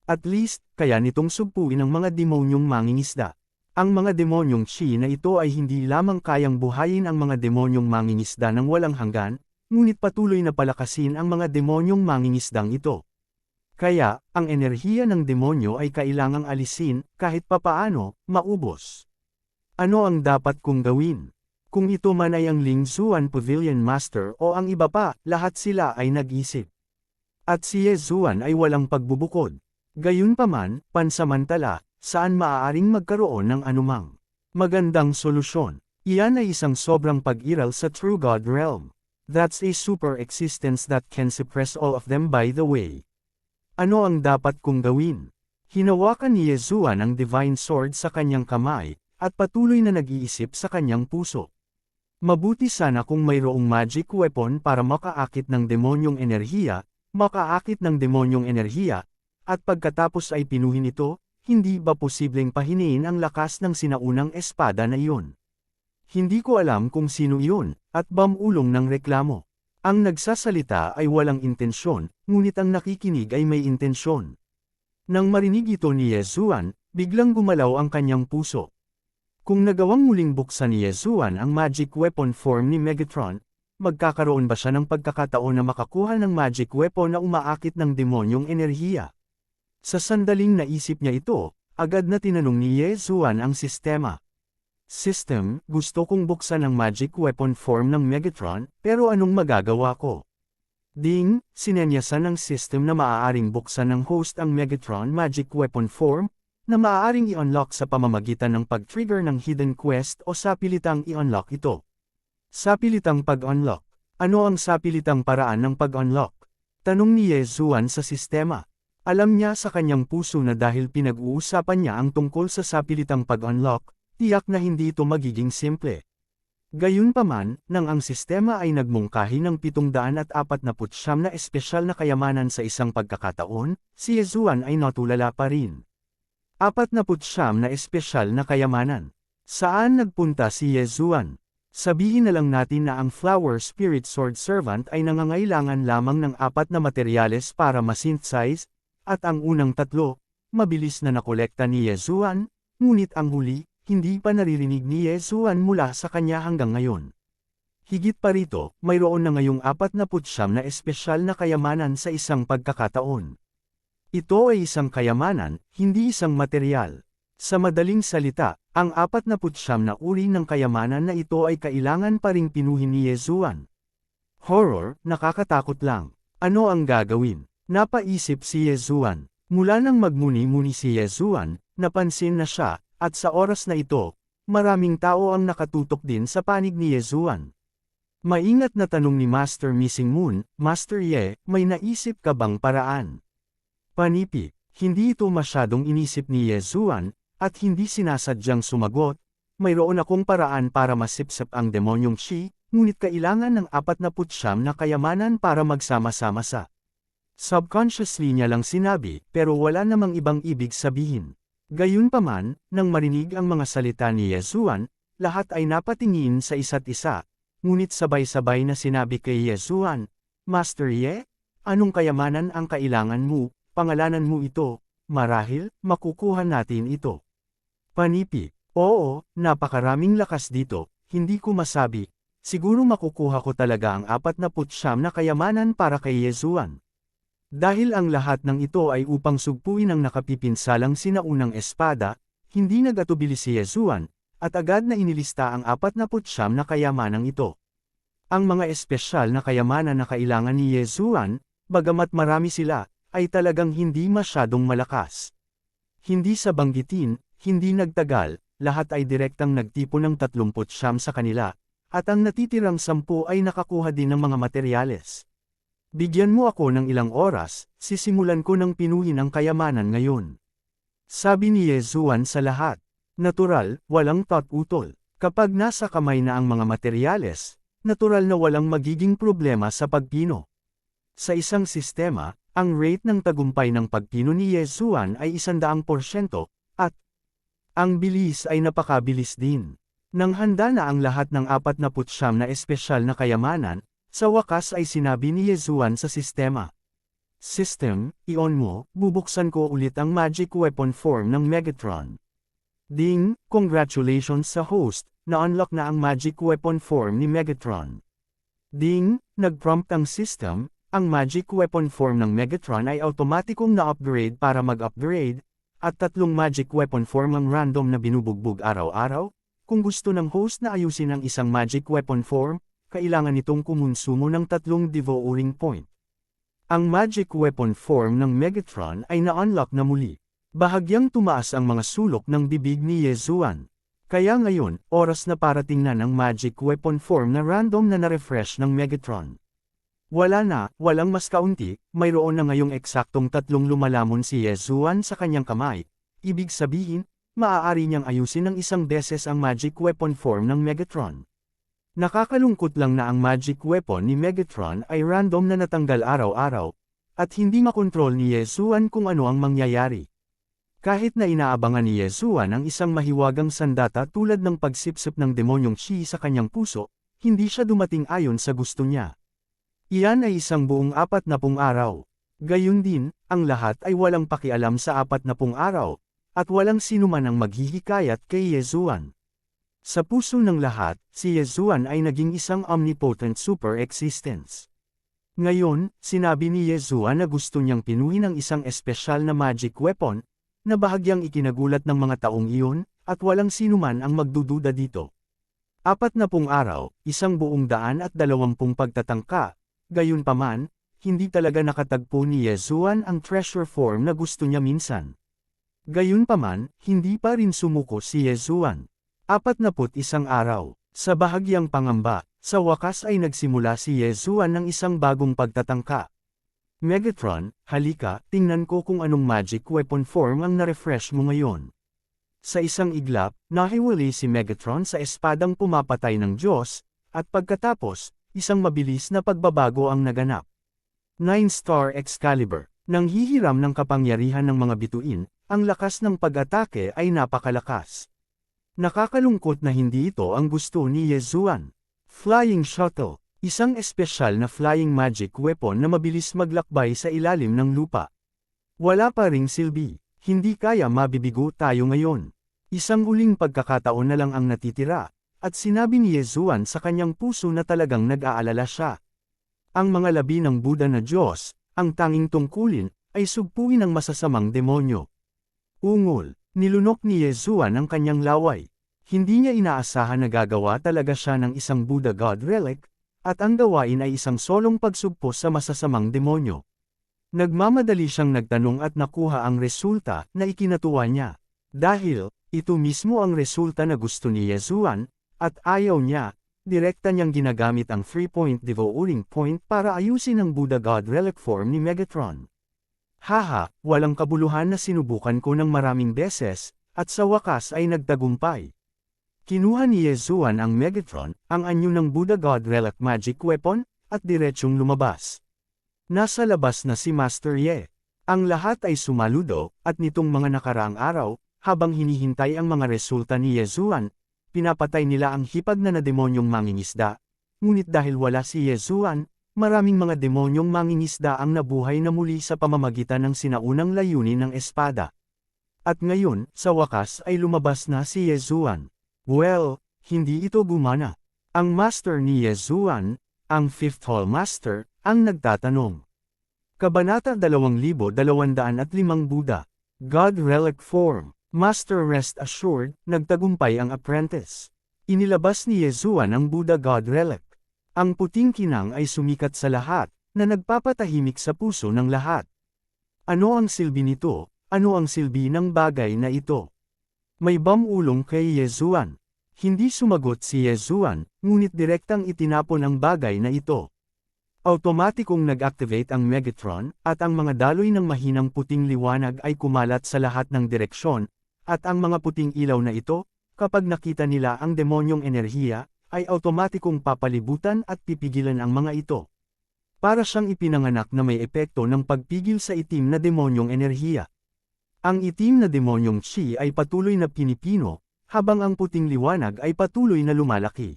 At least, kaya nitong sugpuin ang mga demonyong mangingisda. Ang mga demonyong chi na ito ay hindi lamang kayang buhayin ang mga demonyong mangingisda ng walang hanggan, ngunit patuloy na palakasin ang mga demonyong mangingisdang ito. Kaya, ang enerhiya ng demonyo ay kailangang alisin, kahit papaano, maubos. Ano ang dapat kong gawin? Kung ito man ay ang Ling Zuan Pavilion Master o ang iba pa, lahat sila ay nag-isip. At si Yezuan ay walang pagbubukod. Gayunpaman, pansamantala, saan maaaring magkaroon ng anumang magandang solusyon? Iyan ay isang sobrang pag-iral sa True God Realm. That's a super existence that can suppress all of them by the way. Ano ang dapat kong gawin? Hinawakan ni Yezuan ang Divine Sword sa kanyang kamay, at patuloy na nag-iisip sa kanyang puso. Mabuti sana kung mayroong magic weapon para makaakit ng demonyong enerhiya, at pagkatapos ay pinuhin ito, hindi ba posibleng pahiniin ang lakas ng sinaunang espada na iyon? Hindi ko alam kung sino iyon, at bamulong ng reklamo. Ang nagsasalita ay walang intensyon, ngunit ang nakikinig ay may intensyon. Nang marinig ito ni Yezuan, Biglang gumalaw ang kanyang puso. Kung nagawang muling buksan ni Yezuan ang magic weapon form ni Megatron, magkakaroon ba siya ng pagkakataon na makakuha ng magic weapon na umaakit ng demonyong enerhiya? Sa sandaling naisip niya ito, agad na tinanong ni Yezuan ang sistema. System, gusto kong buksan ang magic weapon form ng Megatron, pero anong magagawa ko? Ding, sinenyasan ng system na maaaring buksan ng host ang Megatron magic weapon form, na maaaring i-unlock sa pamamagitan ng pag-trigger ng hidden quest o sapilitang i-unlock ito. Sapilitang pag-unlock. Ano ang sapilitang paraan ng pag-unlock? Tanong ni Yezuan sa sistema. Alam niya sa kanyang puso na dahil pinag-uusapan niya ang tungkol sa sapilitang pag-unlock, tiyak na hindi ito magiging simple. Gayunpaman, nang ang sistema ay nagmungkahi ng 749 na espesyal na kayamanan sa isang pagkakataon, si Yezuan ay natulala pa rin. 49 na espesyal na kayamanan. Saan nagpunta si Yezuan? Sabihin na lang natin na ang Flower Spirit Sword Servant ay nangangailangan lamang ng 4 na materyales para ma-synthesize, at ang unang 3, mabilis na nakolekta ni Yezuan, ngunit ang huli, hindi pa naririnig ni Yezuan mula sa kanya hanggang ngayon. Higit pa rito, mayroon na ngayong 49 na espesyal na kayamanan sa isang pagkakataon. Ito ay isang kayamanan, hindi isang materyal. Sa madaling salita, ang 49 na uri ng kayamanan na ito ay kailangan pa ring pinuhin ni Yezuan. Horror, nakakatakot lang. Ano ang gagawin? Napaisip si Yezuan. Mula nang magmuni-muni si Yezuan, napansin na siya, at sa oras na ito, maraming tao ang nakatutok din sa panig ni Yezuan. Maingat na tanong ni Master Missing Moon, Master Ye, may naisip ka bang paraan? Panipi, hindi ito masyadong inisip ni Yezuan, at hindi sinasadyang sumagot, mayroon akong paraan para masipsip ang demonyong Shi, ngunit kailangan ng 49 na kayamanan para magsama-sama sa. Subconsciously niya lang sinabi, pero wala namang ibang ibig sabihin. Gayunpaman, nang marinig ang mga salita ni Yezuan, lahat ay napatingin sa isa't isa, ngunit sabay-sabay na sinabi kay Yezuan, Master Ye, anong kayamanan ang kailangan mo? Pangalanan mo ito, marahil, makukuha natin ito. Panipi, oo, napakaraming lakas dito, hindi ko masabi, siguro makukuha ko talaga ang 49 na kayamanan para kay Yezuan. Dahil ang lahat ng ito ay upang sugpuin ang nakapipinsalang sinaunang espada, hindi nagatubili si Yezuan, at agad na inilista ang 49 na kayamanang ito. Ang mga espesyal na kayamanan na kailangan ni Yezuan, bagamat marami sila, ay talagang hindi masyadong malakas. Hindi sa banggitin, hindi nagtagal, lahat ay direktang nagtipon ng 39 sa kanila, at ang natitirang 10 ay nakakuha din ng mga materyales. Bigyan mo ako ng ilang oras, sisimulan ko ng pinuhin ang kayamanan ngayon. Sabi ni Yezuan sa lahat. Natural, walang tot-utol. Kapag nasa kamay na ang mga materyales, natural na walang magiging problema sa pagpino. Sa isang sistema, ang rate ng tagumpay ng pagpino ni Yezuan ay 100%, at ang bilis ay napakabilis din. Nang handa na ang lahat ng 49 na espesyal na kayamanan, sa wakas ay sinabi ni Yezuan sa sistema. System, i-on mo, bubuksan ko ulit ang magic weapon form ng Megatron. Ding, congratulations sa host, na-unlock na ang magic weapon form ni Megatron. Ding, nag-prompt ang system, ang magic weapon form ng Megatron ay automatikong na-upgrade para mag-upgrade, at 3 magic weapon form ang random na binubugbog araw-araw. Kung gusto ng host na ayusin ang isang magic weapon form, kailangan itong kumonsumo ng 3 devouring point. Ang magic weapon form ng Megatron ay na-unlock na muli. Bahagyang tumaas ang mga sulok ng bibig ni Yezuan. Kaya ngayon, oras na para tingnan ang magic weapon form na random na na-refresh ng Megatron. Wala na, walang mas kaunti, mayroon na ngayong eksaktong 3 lumalamon si Yezuan sa kanyang kamay. Ibig sabihin, maaari niyang ayusin ng 1 beses ang magic weapon form ng Megatron. Nakakalungkot lang na ang magic weapon ni Megatron ay random na natanggal araw-araw, at hindi makontrol ni Yezuan kung ano ang mangyayari. Kahit na inaabangan ni Yezuan ang isang mahiwagang sandata tulad ng pagsipsip ng demonyong Shi sa kanyang puso, hindi siya dumating ayon sa gusto niya. Iyan ay isang buong 40 araw. Gayun din, ang lahat ay walang pakialam sa 40 araw, at walang sinuman ang maghihikayat kay Yezuan. Sa puso ng lahat, si Yezuan ay naging isang omnipotent super existence. Ngayon, sinabi ni Yezuan na gusto niyang pinuhin ang isang espesyal na magic weapon, na bahagyang ikinagulat ng mga taong iyon, at walang sinuman ang magdududa dito. 40 araw, 120 pagtatangka, gayunpaman, hindi talaga nakatagpo ni Yezuan ang treasure form na gusto niya minsan. Gayunpaman, hindi pa rin sumuko si Yezuan. 41 araw, sa bahagyang pangamba, sa wakas ay nagsimula si Yezuan ng isang bagong pagtatangka. Megatron, halika, tingnan ko kung anong magic weapon form ang na-refresh mo ngayon. Sa isang iglap, nahiwalay si Megatron sa espadang pumapatay ng Diyos, at pagkatapos, isang mabilis na pagbabago ang naganap. 9-star Excalibur, nang hihiram ng kapangyarihan ng mga bituin, ang lakas ng pag-atake ay napakalakas. Nakakalungkot na hindi ito ang gusto ni Yezuan. Flying Shuttle, isang espesyal na flying magic weapon na mabilis maglakbay sa ilalim ng lupa. Wala pa ring silbi. Hindi kaya mabibigo tayo ngayon. Isang uling pagkakataon na lang ang natitira, at sinabi ni Yezuan sa kanyang puso na talagang nag-aalala siya. Ang mga labi ng Buddha na Diyos, ang tanging tungkulin, ay sugpuin ng masasamang demonyo. Ungol, nilunok ni Yezuan ang kanyang laway. Hindi niya inaasahan na gagawa talaga siya ng isang Buddha God Relic, at ang gawain ay isang solong pagsugpo sa masasamang demonyo. Nagmamadali siyang nagtanong at nakuha ang resulta na ikinatuwa niya. Dahil, ito mismo ang resulta na gusto ni Yezuan, at ayaw niya, direkta niyang ginagamit ang 3-point devouring point para ayusin ang Buddha God Relic form ni Megatron. Haha, walang kabuluhan na sinubukan ko ng maraming beses, at sa wakas ay nagtagumpay. Kinuha ni Yezuan ang Megatron, ang anyo ng Buddha God Relic magic weapon, at diretsyong lumabas. Nasa labas na si Master Ye. Ang lahat ay sumaludo, at nitong mga nakaraang araw, habang hinihintay ang mga resulta ni Yezuan, pinapatay nila ang hipag na demonyong mangingisda. Ngunit dahil wala si Yezuan, maraming mga demonyong mangingisda ang nabuhay na muli sa pamamagitan ng sinaunang layunin ng espada. At ngayon, sa wakas ay lumabas na si Yezuan. Well, hindi ito gumana. Ang master ni Yezuan, ang Fifth Hall Master, ang nagtatanong. Kabanata 2205 Buddha, God Relic Form, Master Rest Assured, nagtagumpay ang apprentice. Inilabas ni Yezuan ang Buddha God Relic. Ang puting kinang ay sumikat sa lahat, na nagpapatahimik sa puso ng lahat. Ano ang silbi nito? Ano ang silbi ng bagay na ito? May bamulong kay Yezuan. Hindi sumagot si Yezuan, ngunit direktang itinapon ang bagay na ito. Automatikong nag-activate ang Megatron, at ang mga daloy ng mahinang puting liwanag ay kumalat sa lahat ng direksyon, at ang mga puting ilaw na ito, kapag nakita nila ang demonyong enerhiya, ay automatikong papalibutan at pipigilan ang mga ito. Para siyang ipinanganak na may epekto ng pagpigil sa itim na demonyong enerhiya. Ang itim na demonyong Chi ay patuloy na pinipino, habang ang puting liwanag ay patuloy na lumalaki.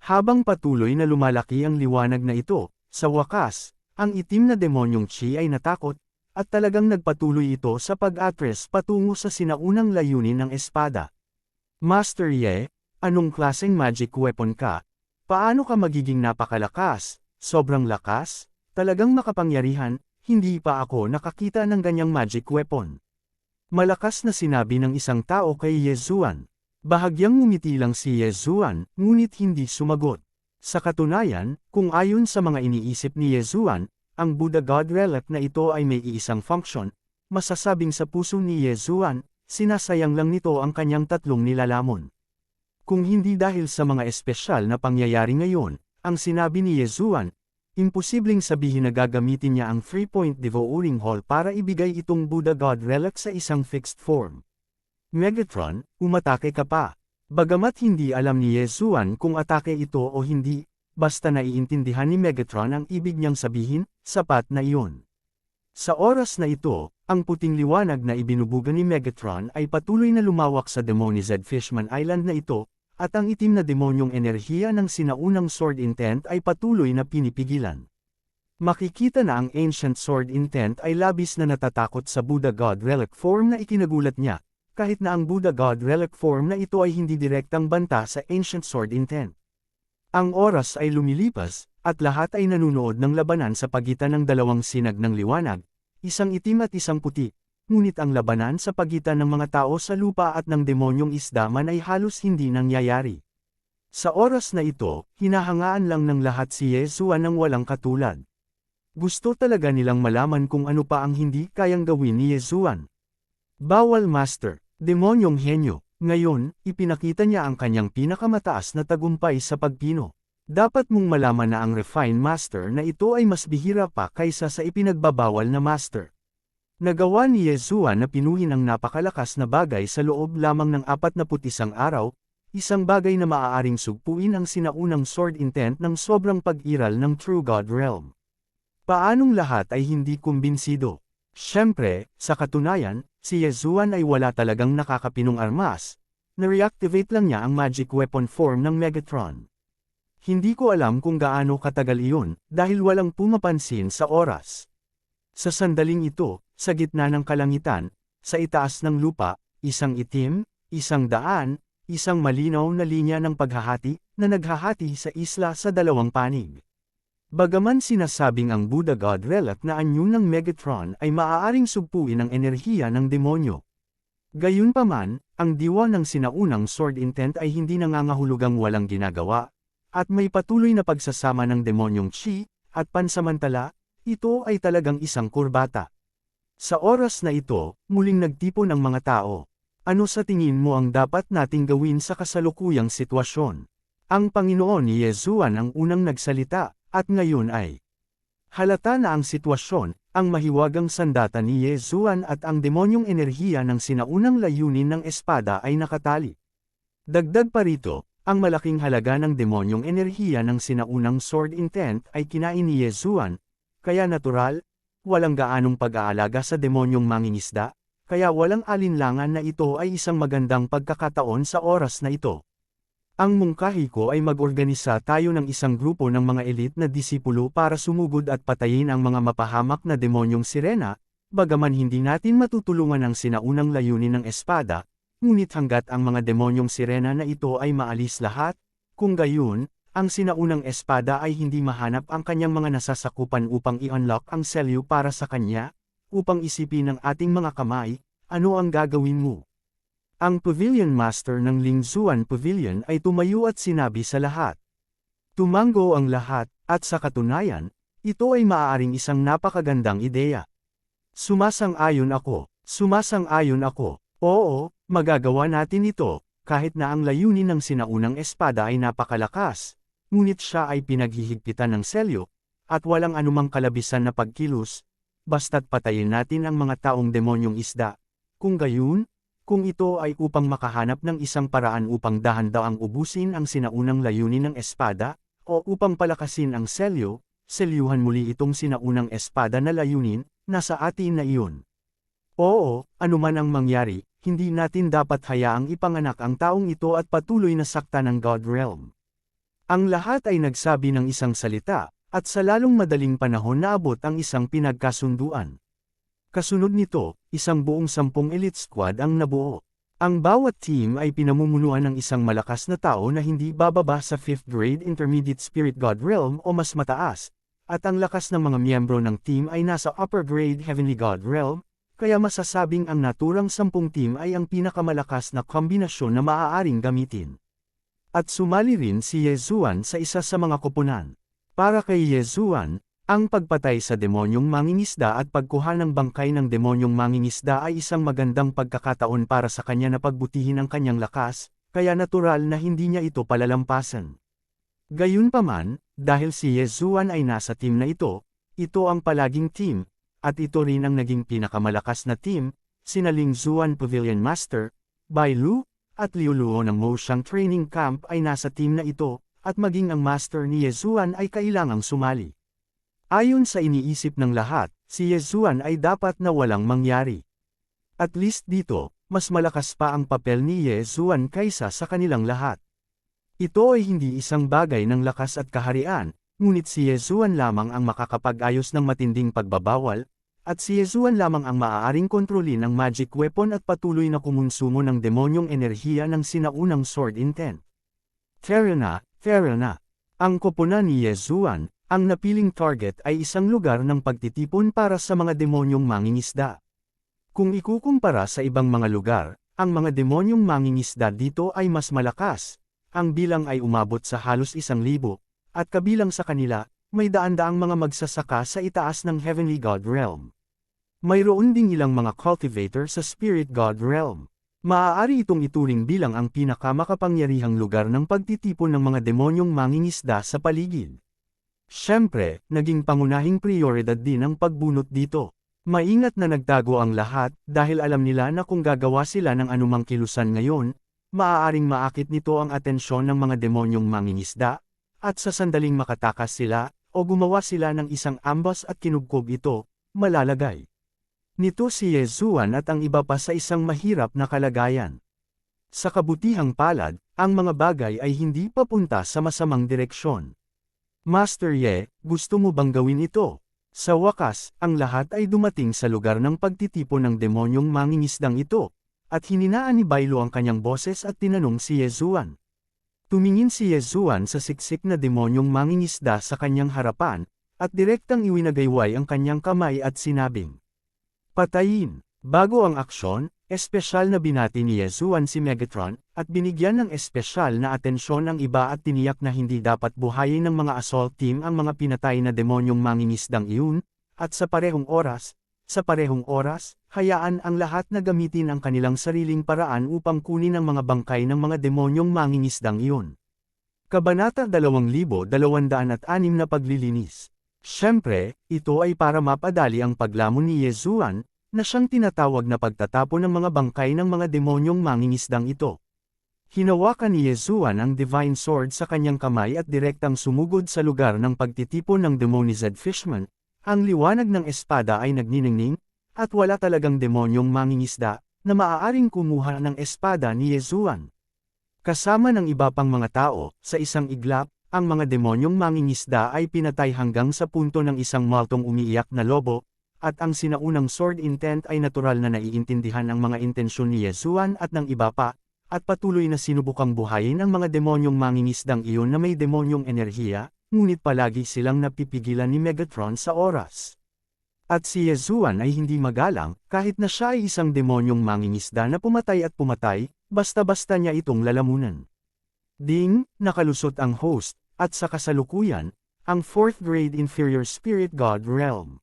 Habang patuloy na lumalaki ang liwanag na ito, sa wakas, ang itim na demonyong Chi ay natakot, at talagang nagpatuloy ito sa pag-atres patungo sa sinaunang layunin ng espada. Master Ye, anong klaseng magic weapon ka? Paano ka magiging napakalakas? Sobrang lakas? Talagang makapangyarihan, hindi pa ako nakakita ng ganyang magic weapon. Malakas na sinabi ng isang tao kay Yezuan. Bahagyang ngumiti lang si Yezuan, ngunit hindi sumagot. Sa katunayan, kung ayon sa mga iniisip ni Yezuan, ang Buddha God Relic na ito ay may iisang function, masasabing sa puso ni Yezuan, sinasayang lang nito ang kanyang tatlong nilalamon. Kung hindi dahil sa mga espesyal na pangyayari ngayon, ang sinabi ni Yezuan, imposibleng sabihin na gagamitin niya ang 3-point devouring hall para ibigay itong Buddha God Relic sa isang fixed form. Megatron, umatake ka pa. Bagamat hindi alam ni Yezuan kung atake ito o hindi, basta naiintindihan ni Megatron ang ibig niyang sabihin, sapat na iyon. Sa oras na ito, ang puting liwanag na ibinubuga ni Megatron ay patuloy na lumawak sa Demonized Fishman Island na ito, at ang itim na demonyong enerhiya ng sinaunang Sword Intent ay patuloy na pinipigilan. Makikita na ang Ancient Sword Intent ay labis na natatakot sa Buddha God Relic form na ikinagulat niya, kahit na ang Buddha God relic form na ito ay hindi direktang banta sa Ancient Sword Intent. Ang oras ay lumilipas, at lahat ay nanunood ng labanan sa pagitan ng dalawang sinag ng liwanag, isang itim at isang puti. Ngunit ang labanan sa pagitan ng mga tao sa lupa at ng demonyong isda man ay halos hindi nangyayari. Sa oras na ito, hinahangaan lang ng lahat si Yesuan ng walang katulad. Gusto talaga nilang malaman kung ano pa ang hindi kayang gawin ni Yesuan. Bawal Master, demonyong henyo. Ngayon, ipinakita niya ang kanyang pinakamataas na tagumpay sa pagpino. Dapat mong malaman na ang Refined Master na ito ay mas bihira pa kaysa sa ipinagbabawal na Master. Nagawa ni Yesuan na pinuhin ang napakalakas na bagay sa loob lamang ng 41 araw, isang bagay na maaaring sugpuin ang sinaunang Sword Intent ng sobrang pag-iral ng True God Realm. Paanong lahat ay hindi kumbinsido? Siyempre, sa katunayan, si Yesuan ay wala talagang nakakapinong armas. Na-reactivate lang niya ang magic weapon form ng Megatron. Hindi ko alam kung gaano katagal iyon, dahil walang pumapansin sa oras. Sa sandaling ito, sa gitna ng kalangitan, sa itaas ng lupa, isang itim, isang daan, isang malinaw na linya ng paghahati, na naghahati sa isla sa dalawang panig. Bagaman sinasabing ang Buddha God relic na anyo ng Megatron ay maaaring sugpuin ang enerhiya ng demonyo. Gayunpaman, ang diwa ng sinaunang Sword Intent ay hindi nangangahulugang walang ginagawa, at may patuloy na pagsasama ng demonyong chi, at pansamantala, ito ay talagang isang kurbata. Sa oras na ito, muling nagtipon ang mga tao. Ano sa tingin mo ang dapat nating gawin sa kasalukuyang sitwasyon? Ang Panginoon ni Yesuan ang unang nagsalita. At ngayon ay halata na ang sitwasyon, ang mahiwagang sandata ni Yesuan at ang demonyong enerhiya ng sinaunang layunin ng espada ay nakatali. Dagdag pa rito, ang malaking halaga ng demonyong enerhiya ng sinaunang Sword Intent ay kinain ni Yesuan, kaya natural, walang gaanong pag-aalaga sa demonyong mangingisda, kaya walang alinlangan na ito ay isang magandang pagkakataon sa oras na ito. Ang mungkahi ko ay mag-organisa tayo ng isang grupo ng mga elite na disipulo para sumugod at patayin ang mga mapahamak na demonyong sirena, bagaman hindi natin matutulungan ang sinaunang layunin ng espada, ngunit hanggat ang mga demonyong sirena na ito ay maalis lahat, kung gayon, ang sinaunang espada ay hindi mahanap ang kanyang mga nasasakupan upang i-unlock ang selyo para sa kanya, upang isipin ng ating mga kamay, ano ang gagawin mo? Ang Pavilion Master ng Lingzuan Pavilion ay tumayo at sinabi sa lahat. Tumango ang lahat, at sa katunayan, ito ay maaaring isang napakagandang ideya. Sumasang-ayon ako, oo, magagawa natin ito, kahit na ang layunin ng sinaunang espada ay napakalakas, ngunit siya ay pinaghihigpitan ng selyo, at walang anumang kalabisan na pagkilos, basta't patayin natin ang mga taong demonyong isda. Kung gayon, kung ito ay upang makahanap ng isang paraan upang dahan-daang ubusin ang sinaunang layunin ng espada, o upang palakasin ang selyo, selyuhan muli itong sinaunang espada na layunin, nasa atin na iyon. Oo, anuman ang mangyari, hindi natin dapat hayaang ipanganak ang taong ito at patuloy na sakta ng God Realm. Ang lahat ay nagsabi ng isang salita, at sa lalong madaling panahon naabot ang isang pinagkasunduan. Kasunod nito, isang buong 10 elite squad ang nabuo. Ang bawat team ay pinamumunuan ng isang malakas na tao na hindi bababa sa 5th grade Intermediate Spirit God Realm o mas mataas, at ang lakas ng mga miyembro ng team ay nasa upper grade Heavenly God Realm, kaya masasabing ang naturang 10 team ay ang pinakamalakas na kombinasyon na maaaring gamitin. At sumali rin si Yesuan sa isa sa mga koponan. Para kay Yesuan, ang pagpatay sa demonyong mangingisda at pagkuha ng bangkay ng demonyong mangingisda ay isang magandang pagkakataon para sa kanya na pagbutihin ang kanyang lakas, kaya natural na hindi niya ito palalampasan. Gayunpaman, dahil si Yesuan ay nasa team na ito ang palaging team, at ito rin ang naging pinakamalakas na team, sina Lingzuan Pavilion Master, Bai Lu, at Liu Luo ng Moshang Training Camp ay nasa team na ito, at maging ang master ni Yesuan ay kailangang sumali. Ayon sa iniisip ng lahat, si Yesuan ay dapat na walang mangyari. At least dito, mas malakas pa ang papel ni Yesuan kaysa sa kanilang lahat. Ito ay hindi isang bagay ng lakas at kaharian, ngunit si Yesuan lamang ang makakapag-ayos ng matinding pagbabawal, at si Yezuan lamang ang maaaring kontrolin ang magic weapon at patuloy na kumonsumo ng demonyong enerhiya ng sinaunang sword intent. Tara na. Ang koponan ni Yezuan, ang napiling target ay isang lugar ng pagtitipon para sa mga demonyong mangingisda. Kung ikukumpara sa ibang mga lugar, ang mga demonyong mangingisda dito ay mas malakas. Ang bilang ay umabot sa halos 1,000, at kabilang sa kanila, may daan-daang mga magsasaka sa itaas ng Heavenly God Realm. Mayroon ding ilang mga cultivator sa Spirit God Realm. Maaari itong ituring bilang ang pinakamakapangyarihang lugar ng pagtitipon ng mga demonyong mangingisda sa paligid. Siyempre, naging pangunahing prioridad din ang pagbunot dito. Maingat na nagtago ang lahat dahil alam nila na kung gagawa sila ng anumang kilusan ngayon, maaaring maakit nito ang atensyon ng mga demonyong mangingisda, at sa sandaling makatakas sila, o gumawa sila ng isang ambas at kinubkob ito, malalagay nito si Yezuan at ang iba pa sa isang mahirap na kalagayan. Sa kabutihang palad, ang mga bagay ay hindi papunta sa masamang direksyon. Master Ye, gusto mo bang gawin ito? Sa wakas, ang lahat ay dumating sa lugar ng pagtitipon ng demonyong mangingisdang ito, at hininaan ni Bailo ang kanyang boses at tinanong si Yezuan. Tumingin si Yezuan sa siksik na demonyong mangingisda sa kanyang harapan, at direktang iwinagayway ang kanyang kamay at sinabing, "Patayin!" Bago ang aksyon, espesyal na binati ni Yezuan si Megatron, at binigyan ng espesyal na atensyon ang iba at tiniyak na hindi dapat buhayin ng mga assault team ang mga pinatay na demonyong mangingisdang iyon, at sa parehong oras, hayaan ang lahat na gamitin ang kanilang sariling paraan upang kunin ang mga bangkay ng mga demonyong mangingisdang iyon. Kabanata 2206 na paglilinis. Siyempre, ito ay para mapadali ang paglamon ni Yezuan, na siyang tinatawag na pagtatapon ng mga bangkay ng mga demonyong mangingisdang ito. Hinawakan ni Yezuan ang Divine Sword sa kanyang kamay at direktang sumugod sa lugar ng pagtitipon ng Demonized Fishman. Ang liwanag ng espada ay nagniningning, at wala talagang demonyong mangingisda, na maaaring kumuha ng espada ni Yezuan. Kasama ng iba pang mga tao, sa isang iglap, ang mga demonyong mangingisda ay pinatay hanggang sa punto ng isang maltong umiiyak na lobo, at ang sinaunang sword intent ay natural na naiintindihan ang mga intensyon ni Yezuan at ng iba pa, at patuloy na sinubukang buhayin ang mga demonyong mangingisdang iyon na may demonyong enerhiya, ngunit palagi silang napipigilan ni Megatron sa oras. At si Yezuan ay hindi magalang, kahit na siya ay isang demonyong mangingisda na pumatay, basta-basta niya itong lalamunan. Ding, nakalusot ang host, at sa kasalukuyan, ang 4th grade Inferior Spirit God Realm.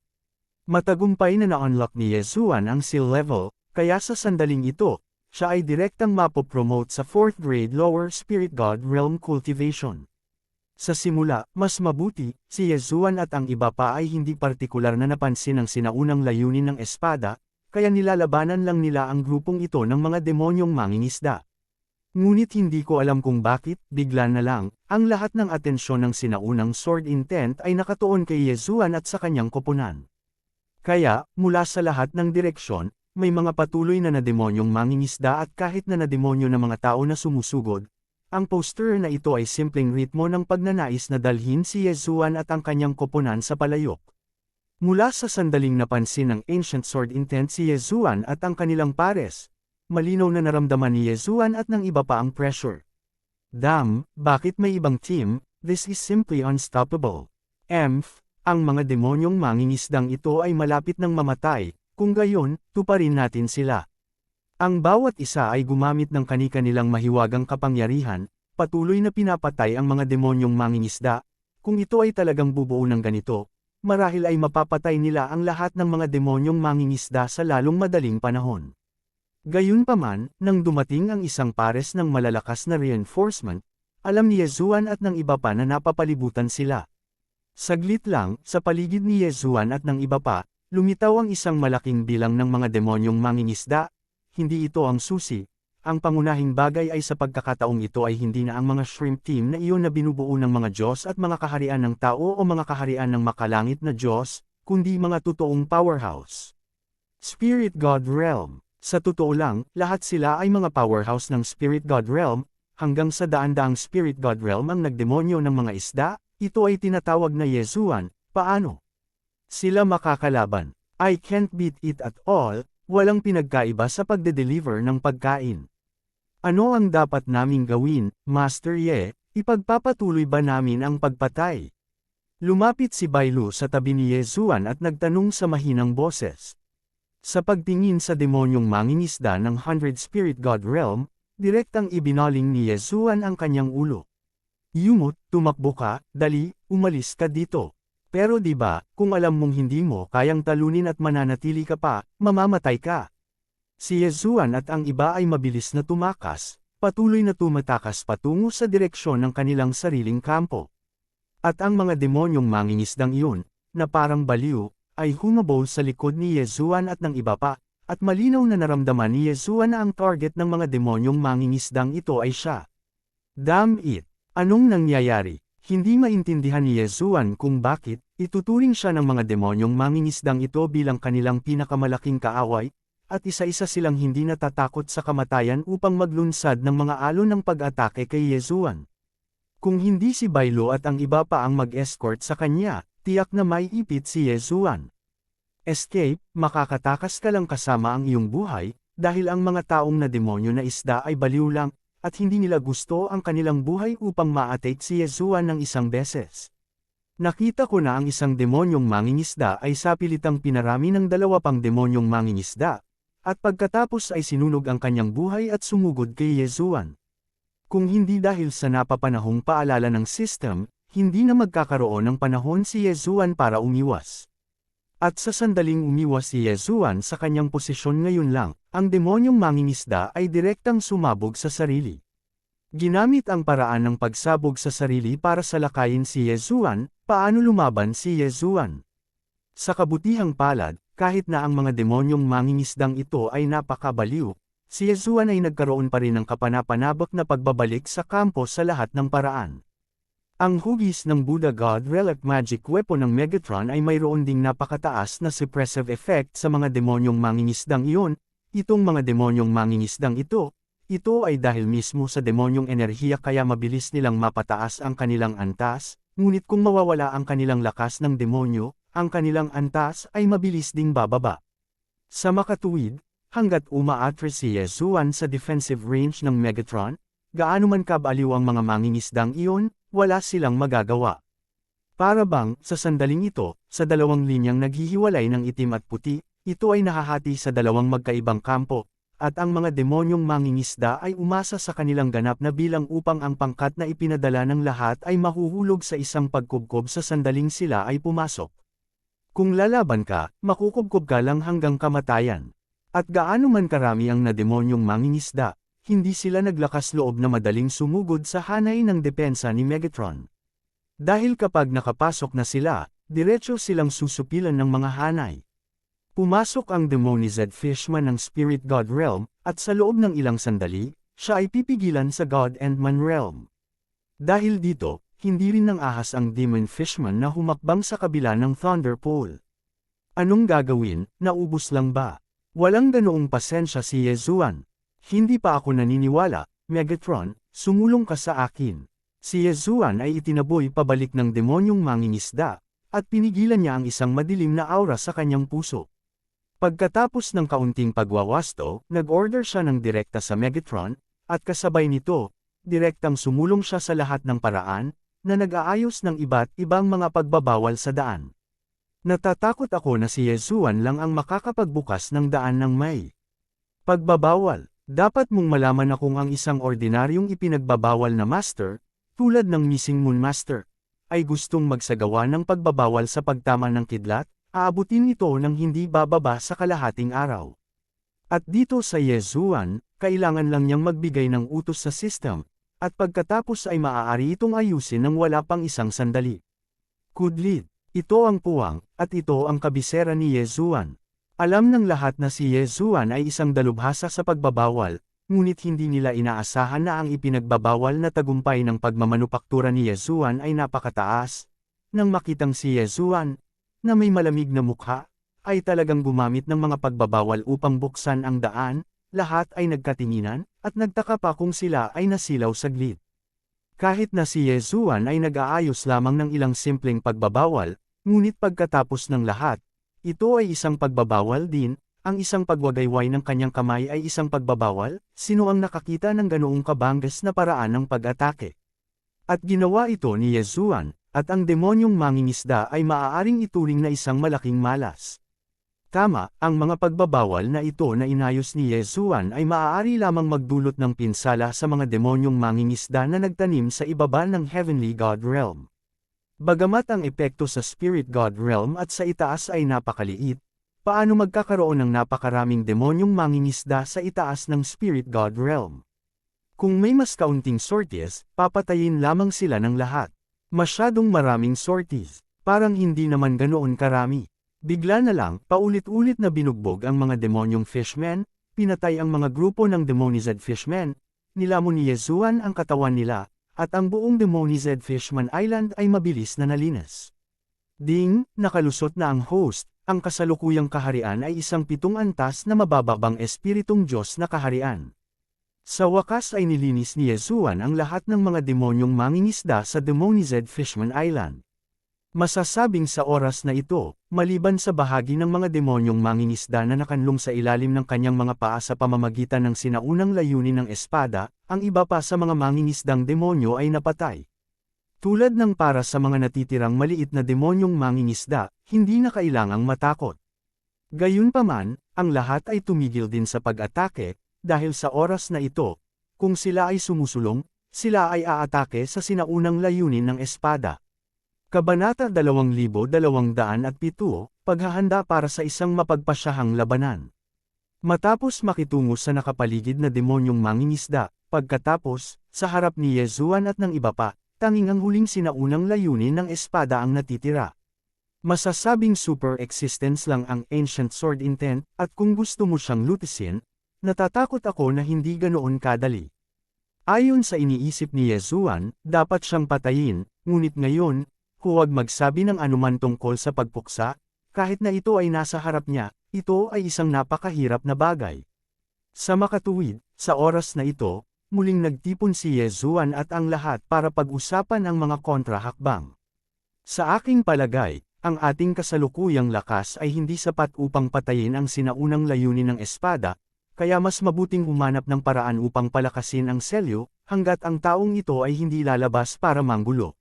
Matagumpay na na-unlock ni Yezuan ang seal level, kaya sa sandaling ito, siya ay direktang mapopromote sa 4th grade Lower Spirit God Realm Cultivation. Sa simula, mas mabuti, si Yezuan at ang iba pa ay hindi partikular na napansin ang sinaunang layunin ng espada, kaya nilalabanan lang nila ang grupong ito ng mga demonyong mangingisda. Ngunit hindi ko alam kung bakit, bigla na lang, ang lahat ng atensyon ng sinaunang sword intent ay nakatuon kay Yezuan at sa kanyang koponan. Kaya, mula sa lahat ng direksyon, may mga patuloy na demonyong mangingisda at kahit na demonyo na mga tao na sumusugod. Ang poster na ito ay simpleng ritmo ng pagnanais na dalhin si Yezuan at ang kanyang koponan sa palayok. Mula sa sandaling napansin ng Ancient Sword Intent si Yezuan at ang kanilang pares, malinaw na naramdaman ni Yezuan at ng iba pa ang pressure. Damn, bakit may ibang team? This is simply unstoppable. Ang mga demonyong mangingisdang ito ay malapit ng mamatay, kung gayon, tuparin natin sila. Ang bawat isa ay gumamit ng kani-kanilang mahiwagang kapangyarihan, patuloy na pinapatay ang mga demonyong mangingisda. Kung ito ay talagang bubuo ng ganito, marahil ay mapapatay nila ang lahat ng mga demonyong mangingisda sa lalong madaling panahon. Gayunpaman, nang dumating ang isang pares ng malalakas na reinforcement, alam ni Yezuan at ng iba pa na napapalibutan sila. Saglit lang, sa paligid ni Yezuan at ng iba pa, lumitaw ang isang malaking bilang ng mga demonyong mangingisda. Hindi ito ang susi. Ang pangunahing bagay ay sa pagkakataong ito ay hindi na ang mga shrimp team na iyon na binubuo ng mga Diyos at mga kaharian ng tao o mga kaharian ng makalangit na Diyos, kundi mga totoong powerhouse. Spirit God Realm. Sa totoo lang, lahat sila ay mga powerhouse ng Spirit God Realm, hanggang sa daan-daang Spirit God Realm ang nagdemonyo ng mga isda, ito ay tinatawag na Yezuan. Paano sila makakalaban? I can't beat it at all, walang pinagkaiba sa pagde-deliver ng pagkain. Ano ang dapat naming gawin, Master Ye? Ipagpapatuloy ba namin ang pagpatay? Lumapit si Bailu sa tabi ni Yezuan at nagtanong sa mahinang boses. Sa pagtingin sa demonyong mangingisda ng 100 Spirit God Realm, direktang ibinaling ni Yezuan ang kanyang ulo. Yumot, tumakbo ka, dali, umalis ka dito. Pero di ba, kung alam mong hindi mo kayang talunin at mananatili ka pa, mamamatay ka. Si Yezuan at ang iba ay mabilis na tumakas, patuloy na tumatakas patungo sa direksyon ng kanilang sariling kampo. At ang mga demonyong mangingisdang iyon, na parang baliw, ay humabol sa likod ni Yezuan at ng iba pa, at malinaw na naramdaman ni Yezuan na ang target ng mga demonyong mangingisdang ito ay siya. Damn it! Anong nangyayari? Hindi maintindihan ni Yezuan kung bakit, ituturing siya ng mga demonyong mangingisdang ito bilang kanilang pinakamalaking kaaway, at isa-isa silang hindi natatakot sa kamatayan upang maglunsad ng mga alon ng pag-atake kay Yezuan. Kung hindi si Bailu at ang iba pa ang mag-escort sa kanya, tiyak na may ipit si Yezuan. Escape, makakatakas ka lang kasama ang iyong buhay, dahil ang mga taong na demonyo na isda ay baliw lang, at hindi nila gusto ang kanilang buhay upang ma-atake si Yezuan ng isang beses. Nakita ko na ang isang demonyong mangingisda ay sapilitang pinarami ng 2 pang demonyong mangingisda, at pagkatapos ay sinunog ang kanyang buhay at sumugod kay Yezuan. Kung hindi dahil sa napapanahong paalala ng system, hindi na magkakaroon ng panahon si Yezuan para umiwas. At sa sandaling umiwas si Yezuan sa kanyang posisyon ngayon lang, ang demonyong mangingisda ay direktang sumabog sa sarili. Ginamit ang paraan ng pagsabog sa sarili para salakayin si Yezuan. Paano lumaban si Yezuan? Sa kabutihang palad, kahit na ang mga demonyong mangingisdang ito ay napakabaliw, si Yezuan ay nagkaroon pa rin ng kapanapanabak na pagbabalik sa kampo sa lahat ng paraan. Ang hugis ng Buddha God Relic Magic Weapon ng Megatron ay mayroon ding napakataas na suppressive effect sa mga demonyong mangingisdang iyon. Itong mga demonyong mangingisdang ito ay dahil mismo sa demonyong enerhiya kaya mabilis nilang mapataas ang kanilang antas, ngunit kung mawawala ang kanilang lakas ng demonyo, ang kanilang antas ay mabilis ding bababa. Sa makatuwid, hanggat umaatras si Yezuan sa defensive range ng Megatron, gaano man kabaliw ang mga mangingisdang iyon, wala silang magagawa. Para bang, sa sandaling ito, sa 2 linyang naghihiwalay ng itim at puti, ito ay nahahati sa 2 magkaibang kampo, at ang mga demonyong mangingisda ay umasa sa kanilang ganap na bilang upang ang pangkat na ipinadala ng lahat ay mahuhulog sa isang pagkubkob sa sandaling sila ay pumasok. Kung lalaban ka, makukubkob ka lang hanggang kamatayan. At gaano man karami ang nademonyong mangingisda, hindi sila naglakas loob na madaling sumugod sa hanay ng depensa ni Megatron. Dahil kapag nakapasok na sila, diretso silang susupilan ng mga hanay. Pumasok ang demonized fishman ng Spirit God Realm, at sa loob ng ilang sandali, siya ay pipigilan sa God and Man Realm. Dahil dito, hindi rin nang ahas ang demon fishman na humakbang sa kabila ng Thunder Pole. Anong gagawin, naubos lang ba? Walang ganoong pasensya si Yezuan. Hindi pa ako naniniwala, Megatron, sumulong ka sa akin. Si Yezuan ay itinaboy pabalik ng demonyong mangingisda, at pinigilan niya ang isang madilim na aura sa kanyang puso. Pagkatapos ng kaunting pagwawasto, nag-order siya ng direkta sa Megatron, at kasabay nito, direktang sumulong siya sa lahat ng paraan, na nag-aayos ng iba't ibang mga pagbabawal sa daan. Natatakot ako na si Yezuan lang ang makakapagbukas ng daan ng may pagbabawal. Dapat mong malaman na kung ang isang ordinaryong ipinagbabawal na master, tulad ng Missing Moon Master, ay gustong magsagawa ng pagbabawal sa pagtama ng kidlat, aabutin ito ng hindi bababa sa kalahating araw. At dito sa Yezuan, kailangan lang niyang magbigay ng utos sa system, at pagkatapos ay maaari itong ayusin ng wala pang isang sandali. Kudlit, ito ang puwang, at ito ang kabisera ni Yezuan. Alam ng lahat na si Yezuan ay isang dalubhasa sa pagbabawal, ngunit hindi nila inaasahan na ang ipinagbabawal na tagumpay ng pagmamanupaktura ni Yezuan ay napakataas. Nang makitang si Yezuan, na may malamig na mukha, ay talagang gumamit ng mga pagbabawal upang buksan ang daan, lahat ay nagkatinginan, at nagtaka pa kung sila ay nasilaw saglit. Kahit na si Yezuan ay nag-aayos lamang ng ilang simpleng pagbabawal, ngunit pagkatapos ng lahat, ito ay isang pagbabawal din, ang isang pagwagayway ng kanyang kamay ay isang pagbabawal, sino ang nakakita ng ganoong kabanggas na paraan ng pag-atake? At ginawa ito ni Yezuan, at ang demonyong mangingisda ay maaaring ituring na isang malaking malas. Tama, ang mga pagbabawal na ito na inayos ni Yezuan ay maaari lamang magdulot ng pinsala sa mga demonyong mangingisda na nagtanim sa ibaba ng Heavenly God Realm. Bagamat ang epekto sa Spirit God Realm at sa itaas ay napakaliit, paano magkakaroon ng napakaraming demonyong mangingisda sa itaas ng Spirit God Realm? Kung may mas kaunting sorties, papatayin lamang sila ng lahat. Masyadong maraming sorties, parang hindi naman ganoon karami. Bigla na lang, paulit-ulit na binugbog ang mga demonyong fishmen, pinatay ang mga grupo ng demonized fishmen, nilamon ni Yezuan ang katawan nila, at ang buong demonized Fishman Island ay mabilis na nalinis. Ding, nakalusot na ang host, ang kasalukuyang kaharian ay isang 7 antas na mabababang espiritong Diyos na kaharian. Sa wakas ay nilinis ni Yezuan ang lahat ng mga demonyong mangingisda sa demonized Fishman Island. Masasabing sa oras na ito, maliban sa bahagi ng mga demonyong mangingisda na nakanlong sa ilalim ng kanyang mga paa sa pamamagitan ng sinaunang layunin ng espada, ang iba pa sa mga mangingisdang demonyo ay napatay. Tulad ng para sa mga natitirang maliit na demonyong mangingisda, hindi na kailangang matakot. Gayunpaman, ang lahat ay tumigil din sa pag-atake, dahil sa oras na ito, kung sila ay sumusulong, sila ay aatake sa sinaunang layunin ng espada. Kabanata 2207, Paghahanda para sa isang mapagpasyahang labanan. Matapos makitungo sa nakapaligid na demonyong mangingisda, pagkatapos, sa harap ni Yezuan at ng iba pa, tanging ang huling sinaunang layunin ng espada ang natitira. Masasabing super existence lang ang ancient sword intent, at kung gusto mo siyang lutisin, natatakot ako na hindi ganoon kadali. Ayon sa iniisip ni Yezuan, dapat siyang patayin, ngunit ngayon, huwag magsabi ng anuman tungkol sa pagpuksa, kahit na ito ay nasa harap niya, ito ay isang napakahirap na bagay. Sa makatuwid, sa oras na ito, muling nagtipon si Yezuan at ang lahat para pag-usapan ang mga kontrahakbang. Sa aking palagay, ang ating kasalukuyang lakas ay hindi sapat upang patayin ang sinaunang layunin ng espada, kaya mas mabuting humanap ng paraan upang palakasin ang selyo, hanggat ang taong ito ay hindi lalabas para manggulo.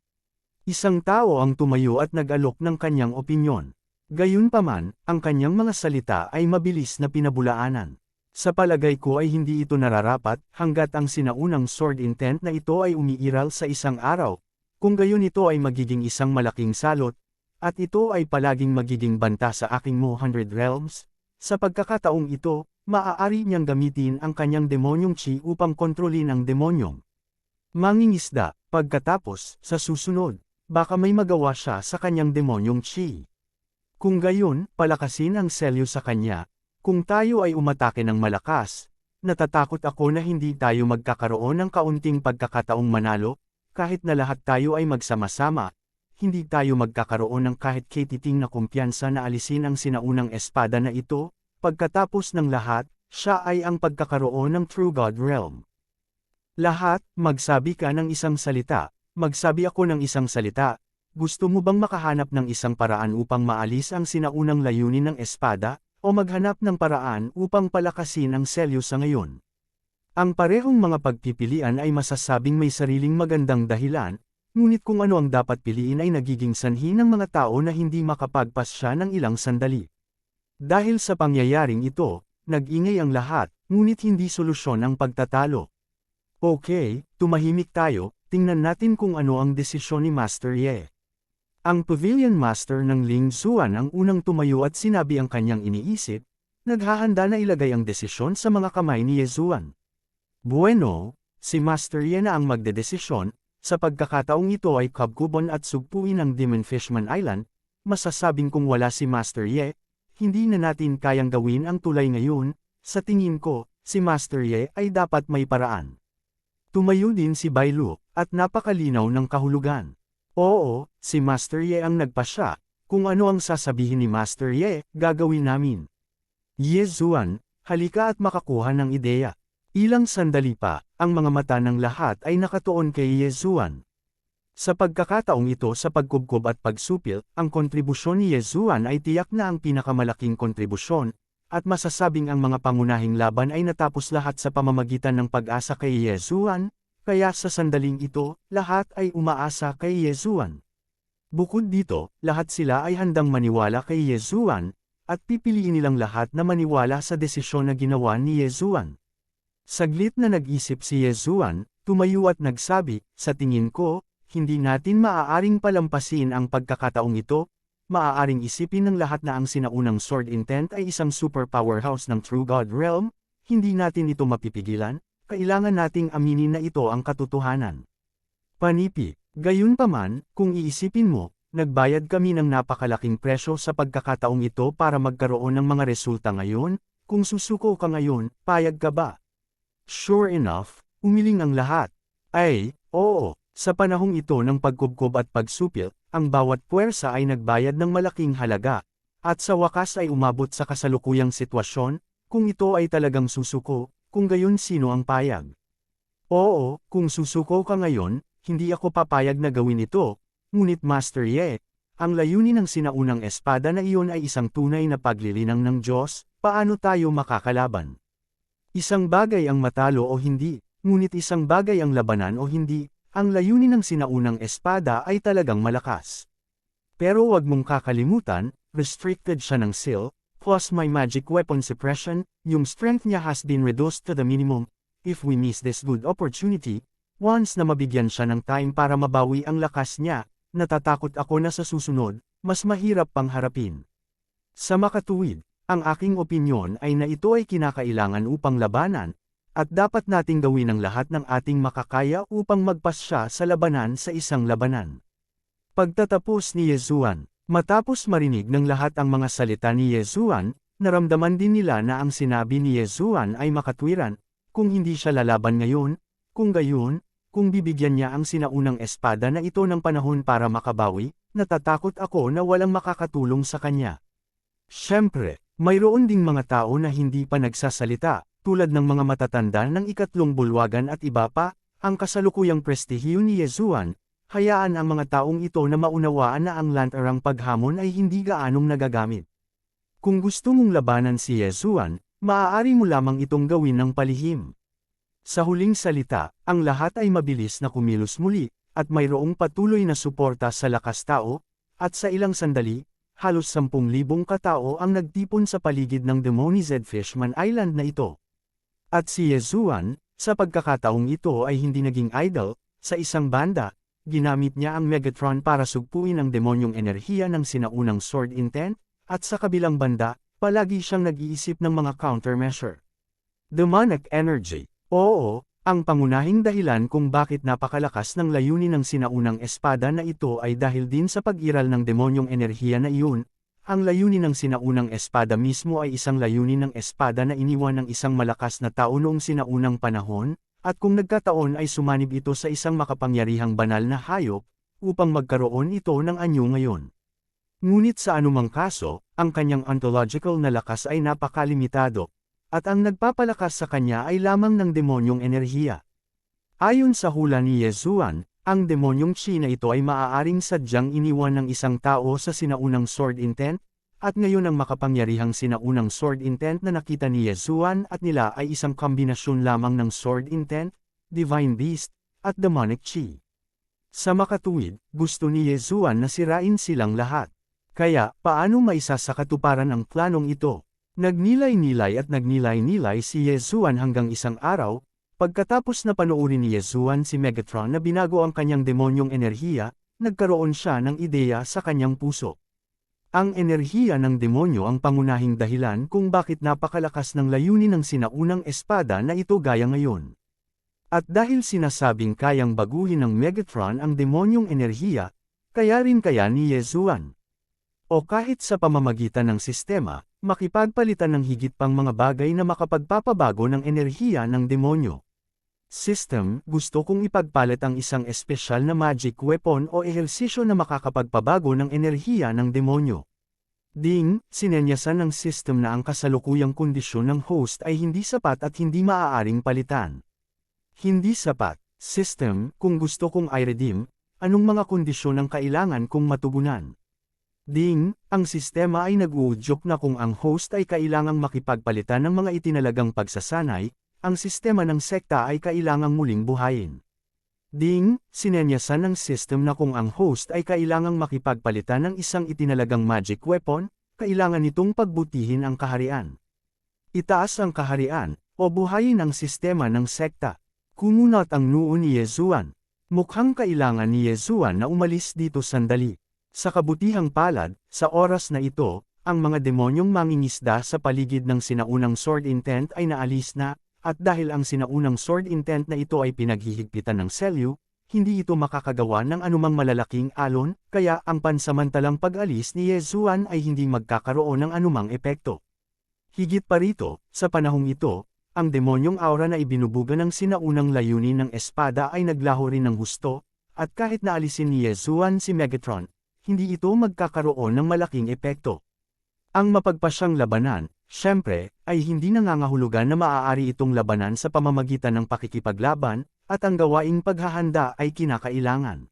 Isang tao ang tumayo at nag-alok ng kanyang opinyon. Gayunpaman, ang kanyang mga salita ay mabilis na pinabulaanan. Sa palagay ko ay hindi ito nararapat, hanggat ang sinaunang sword intent na ito ay umiiral sa isang araw, kung gayon ito ay magiging isang malaking salot, at ito ay palaging magiging banta sa aking 100 realms, sa pagkakataong ito, maaari niyang gamitin ang kanyang demonyong chi upang kontrolin ang demonyong mangingisda. Pagkatapos, sa susunod, baka may magawa siya sa kanyang demonyong chi. Kung gayon, palakasin ang selyo sa kanya. Kung tayo ay umatake ng malakas, natatakot ako na hindi tayo magkakaroon ng kaunting pagkakataong manalo, kahit na lahat tayo ay magsama-sama, hindi tayo magkakaroon ng kahit katiting na kumpiyansa na alisin ang sinaunang espada na ito, pagkatapos ng lahat, siya ay ang pagkakaroon ng True God Realm. Lahat, magsabi ka ng isang salita. Magsabi ako ng isang salita, gusto mo bang makahanap ng isang paraan upang maalis ang sinaunang layunin ng espada, o maghanap ng paraan upang palakasin ang selyo sa ngayon? Ang parehong mga pagpipilian ay masasabing may sariling magandang dahilan, ngunit kung ano ang dapat piliin ay nagiging sanhi ng mga tao na hindi makapagpasya ng ilang sandali. Dahil sa pangyayaring ito, nag-ingay ang lahat, ngunit hindi solusyon ang pagtatalo. Okay, tumahimik tayo. Tingnan natin kung ano ang desisyon ni Master Ye. Ang Pavilion Master ng Ling Zuan ang unang tumayo at sinabi ang kanyang iniisip, naghahanda na ilagay ang desisyon sa mga kamay ni Yezuan. Bueno, si Master Ye na ang magdedesisyon, sa pagkakataong ito ay kabkuban at sugpuin ang Demon Fishman Island, masasabing kung wala si Master Ye, hindi na natin kayang gawin ang tulay ngayon, sa tingin ko, si Master Ye ay dapat may paraan. Tumayo din si Bai Lu, at napakalinaw ng kahulugan. Oo, si Master Ye ang nagpasya, kung ano ang sasabihin ni Master Ye, gagawin namin. Yezuan, halika at makakuha ng ideya. Ilang sandali pa, ang mga mata ng lahat ay nakatuon kay Yezuan. Sa pagkakataong ito sa pagkubkob at pagsupil, ang kontribusyon ni Yezuan ay tiyak na ang pinakamalaking kontribusyon, at masasabing ang mga pangunahing laban ay natapos lahat sa pamamagitan ng pag-asa kay Yezuan, kaya sa sandaling ito, lahat ay umaasa kay Yezuan. Bukod dito, lahat sila ay handang maniwala kay Yezuan, at pipiliin nilang lahat na maniwala sa desisyon na ginawa ni Yezuan. Saglit na nag-isip si Yezuan, tumayo at nagsabi, sa tingin ko, hindi natin maaaring palampasin ang pagkakataong ito, maaaring isipin ng lahat na ang sinaunang sword intent ay isang super powerhouse ng True God Realm, hindi natin ito mapipigilan, kailangan nating aminin na ito ang katotohanan. Panipi, gayunpaman, kung iisipin mo, nagbayad kami ng napakalaking presyo sa pagkakataong ito para magkaroon ng mga resulta ngayon, kung susuko ka ngayon, payag ka ba? Sure enough, umiling ang lahat. Ay, oo. Sa panahong ito ng pagkubkob at pagsupil, ang bawat puwersa ay nagbayad ng malaking halaga, at sa wakas ay umabot sa kasalukuyang sitwasyon, kung ito ay talagang susuko, kung gayon sino ang payag. Oo, kung susuko ka ngayon, hindi ako papayag na gawin ito, ngunit Master Ye, ang layunin ng sinaunang espada na iyon ay isang tunay na paglilinang ng Diyos, paano tayo makakalaban? Isang bagay ang matalo o hindi, ngunit isang bagay ang labanan o hindi. Ang layunin ng sinaunang espada ay talagang malakas. Pero wag mong kakalimutan, restricted siya ng seal, plus my magic weapon suppression, yung strength niya has been reduced to the minimum. If we miss this good opportunity, once na mabigyan siya ng time para mabawi ang lakas niya, natatakot ako na sa susunod, mas mahirap pang harapin. Sa makatuwid, ang aking opinyon ay na ito ay kinakailangan upang labanan, at dapat nating gawin ang lahat ng ating makakaya upang magpasya sa labanan sa isang labanan. Pagtatapos ni Yezuan, matapos marinig ng lahat ang mga salita ni Yezuan, naramdaman din nila na ang sinabi ni Yezuan ay makatwiran, kung hindi siya lalaban ngayon, kung gayon, kung bibigyan niya ang sinaunang espada na ito ng panahon para makabawi, natatakot ako na walang makakatulong sa kanya. Siyempre, mayroon ding mga tao na hindi pa nagsasalita, tulad ng mga matatanda ng ikatlong bulwagan at iba pa, ang kasalukuyang prestihiyo ni Yezuan, hayaan ang mga taong ito na maunawaan na ang lantarang paghamon ay hindi gaanong nagagamit. Kung gusto mong labanan si Yezuan, maaari mo lamang itong gawin ng palihim. Sa huling salita, ang lahat ay mabilis na kumilos muli, at mayroong patuloy na suporta sa lakas tao, at sa ilang sandali, halos 10,000 katao ang nagtipon sa paligid ng Demonized Fishman Island na ito. At si Yezuan, sa pagkakataong ito ay hindi naging idle, sa isang banda, ginamit niya ang Megatron para sugpuin ang demonyong enerhiya ng sinaunang sword intent, at sa kabilang banda, palagi siyang nag-iisip ng mga countermeasure. Demonic energy. Oo, ang pangunahing dahilan kung bakit napakalakas ng layunin ng sinaunang espada na ito ay dahil din sa pag-iral ng demonyong enerhiya na iyon. Ang layunin ng sinaunang espada mismo ay isang layunin ng espada na iniwan ng isang malakas na tao noong sinaunang panahon, at kung nagkataon ay sumanib ito sa isang makapangyarihang banal na hayop, upang magkaroon ito ng anyo ngayon. Ngunit sa anumang kaso, ang kanyang ontological na lakas ay napakalimitado, at ang nagpapalakas sa kanya ay lamang ng demonyong enerhiya. Ayon sa hula ni Yezuan, ang demonyong chi na ito ay maaaring sadyang iniwan ng isang tao sa sinaunang sword intent, at ngayon ang makapangyarihang sinaunang sword intent na nakita ni Yezuan at nila ay isang kombinasyon lamang ng sword intent, divine beast, at demonic chi. Sa makatuwid, gusto ni Yezuan na sirain silang lahat. Kaya, paano maisa sa katuparan ang planong ito? Nagnilay-nilay at nagnilay-nilay si Yezuan hanggang isang araw, pagkatapos na panoorin ni Yezuan si Megatron na binago ang kanyang demonyong enerhiya, nagkaroon siya ng ideya sa kanyang puso. Ang enerhiya ng demonyo ang pangunahing dahilan kung bakit napakalakas ng layunin ng sinaunang espada na ito gaya ngayon. At dahil sinasabing kayang baguhin ng Megatron ang demonyong enerhiya, kaya rin kaya ni Yezuan. O kahit sa pamamagitan ng sistema, makipagpalitan ng higit pang mga bagay na makapagpapabago ng enerhiya ng demonyo. System, gusto kong ipagpalit ang isang espesyal na magic weapon o ehersisyo na makakapagpabago ng enerhiya ng demonyo. Ding, sinenyasan ng system na ang kasalukuyang kondisyon ng host ay hindi sapat at hindi maaaring palitan. Hindi sapat. System, kung gusto kong i-redeem, anong mga kondisyon ang kailangan kong matugunan? Ding, ang sistema ay nag-uudyok na kung ang host ay kailangang makipagpalitan ng mga itinalagang pagsasanay, ang sistema ng sekta ay kailangang muling buhayin. Ding, sinenyasan ng system na kung ang host ay kailangang makipagpalitan ng isang itinalagang magic weapon, kailangan nitong pagbutihin ang kaharian. Itaas ang kaharian, o buhayin ang sistema ng sekta. Kumunot ang noo ni Yezuan. Mukhang kailangan ni Yezuan na umalis dito sandali. Sa kabutihang palad, sa oras na ito, ang mga demonyong mangingisda sa paligid ng sinaunang sword intent ay naalis na, at dahil ang sinaunang sword intent na ito ay pinaghihigpitan ng Selyu, hindi ito makakagawa ng anumang malalaking alon, kaya ang pansamantalang pag-alis ni Yezuan ay hindi magkakaroon ng anumang epekto. Higit pa rito, sa panahong ito, ang demonyong aura na ibinubuga ng sinaunang layunin ng espada ay naglaho rin ng husto, at kahit naalisin ni Yezuan si Megatron, hindi ito magkakaroon ng malaking epekto. Ang mapagpasyang labanan, syempre, ay hindi nangangahulugan na maaari itong labanan sa pamamagitan ng pakikipaglaban, at ang gawaing paghahanda ay kinakailangan.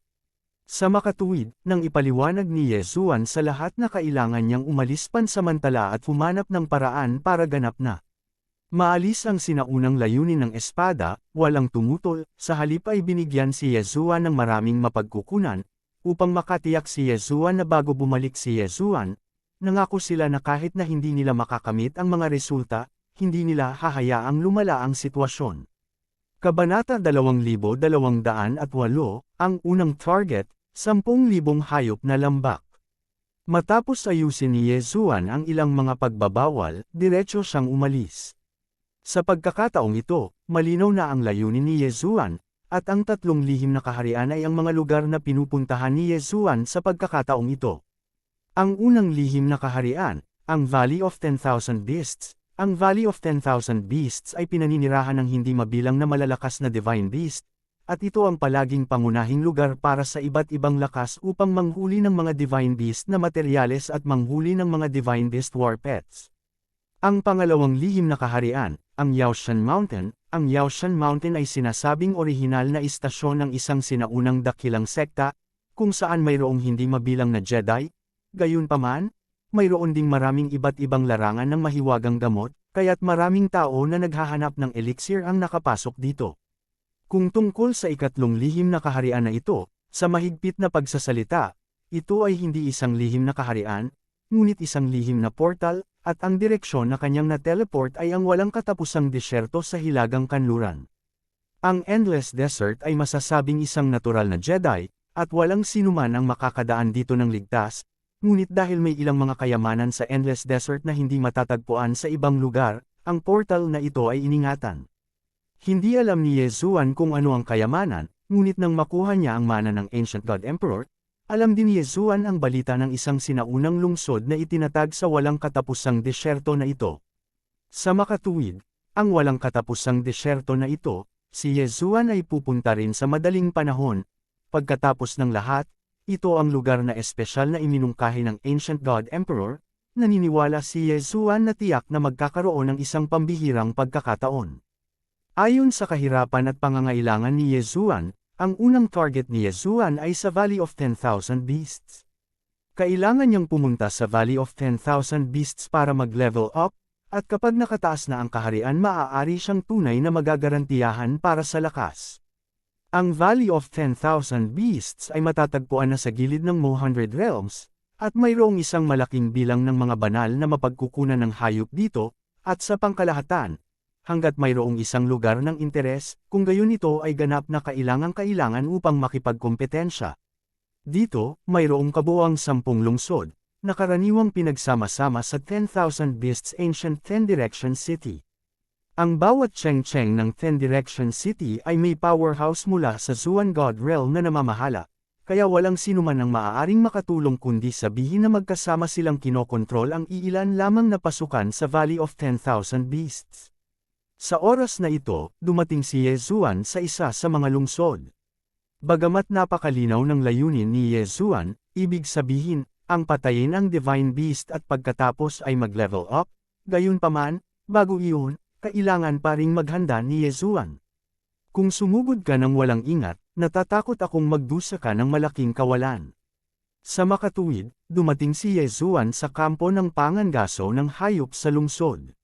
Sa makatuwid, nang ipaliwanag ni Yezuan sa lahat na kailangan niyang umalis pansamantala at humanap ng paraan para ganap na maalis ang sinaunang layunin ng espada, walang tumutol, sa halip ay binigyan si Yezuan ng maraming mapagkukunan, upang makatiyak si Yezuan na bago bumalik si Yezuan, nangako sila na kahit na hindi nila makakamit ang mga resulta, hindi nila hahayaang lumala ang sitwasyon. Kabanata 2208, ang unang target, 10,000 hayop na lambak. Matapos ayusin ni Yezuan ang ilang mga pagbabawal, diretso siyang umalis. Sa pagkakataong ito, malinaw na ang layunin ni Yezuan, at ang tatlong lihim na kaharian ay ang mga lugar na pinupuntahan ni Yezuan sa pagkakataong ito. Ang unang lihim na kaharian, ang Valley of 10,000 Beasts. Ang Valley of 10,000 Beasts ay pinaninirahan ng hindi mabilang na malalakas na Divine Beast, at ito ang palaging pangunahing lugar para sa iba't ibang lakas upang manghuli ng mga Divine Beast na materyales at manghuli ng mga Divine Beast War Pets. Ang pangalawang lihim na kaharian, ang Yaoshan Mountain. Ang Yaoshan Mountain ay sinasabing orihinal na istasyon ng isang sinaunang dakilang sekta, kung saan mayroong hindi mabilang na Jedi. Gayunpaman, mayroon ding maraming iba't ibang larangan ng mahiwagang gamot, kaya't maraming tao na naghahanap ng elixir ang nakapasok dito. Kung tungkol sa ikatlong lihim na kaharian na ito, sa mahigpit na pagsasalita, ito ay hindi isang lihim na kaharian, ngunit isang lihim na portal, at ang direksyon na kanyang na-teleport ay ang walang katapusang disyerto sa hilagang kanluran. Ang Endless Desert ay masasabing isang natural na Jedi, at walang sinuman ang makakadaan dito ng ligtas, ngunit dahil may ilang mga kayamanan sa Endless Desert na hindi matatagpuan sa ibang lugar, ang portal na ito ay iningatan. Hindi alam ni Yezuan kung ano ang kayamanan, ngunit nang makuha niya ang mana ng Ancient God Emperor, alam din ni Yezuan ang balita ng isang sinaunang lungsod na itinatag sa walang katapusang disyerto na ito. Sa makatuwid, ang walang katapusang disyerto na ito, si Yezuan ay pupunta rin sa madaling panahon. Pagkatapos ng lahat, ito ang lugar na espesyal na iminungkahi ng Ancient God Emperor, naniniwala si Yezuan na tiyak na magkakaroon ng isang pambihirang pagkakataon. Ayon sa kahirapan at pangangailangan ni Yezuan, ang unang target ni Yezuan ay sa Valley of 10,000 Beasts. Kailangan niyang pumunta sa Valley of 10,000 Beasts para mag-level up, at kapag nakataas na ang kaharian maaari siyang tunay na magagarantiyahan para sa lakas. Ang Valley of 10,000 Beasts ay matatagpuan na sa gilid ng Mohundred Realms, at mayroong isang malaking bilang ng mga banal na mapagkukunan ng hayop dito, at sa pangkalahatan, hanggat mayroong isang lugar ng interes, kung gayon ito ay ganap na kailangan upang makipagkompetensya. Dito, mayroong kabuuang 10 lungsod, na karaniwang pinagsama-sama sa 10,000 Beasts Ancient 10 Direction City. Ang bawat cheng-cheng ng 10 Direction City ay may powerhouse mula sa Zuan God Realm na namamahala, kaya walang sinuman ang maaaring makatulong kundi sabihin na magkasama silang kinokontrol ang iilan lamang na pasukan sa Valley of 10,000 Beasts. Sa oras na ito, dumating si Yezuan sa isa sa mga lungsod. Bagamat napakalinaw ng layunin ni Yezuan, ibig sabihin, ang patayin ang Divine Beast at pagkatapos ay mag-level up, gayunpaman, bago iyon, kailangan pa ring maghanda ni Yezuan. Kung sumugod ka ng walang ingat, Natatakot akong magdusa ka ng malaking kawalan. Sa makatuwid, dumating si Yezuan sa kampo ng pangangaso ng hayop sa lungsod.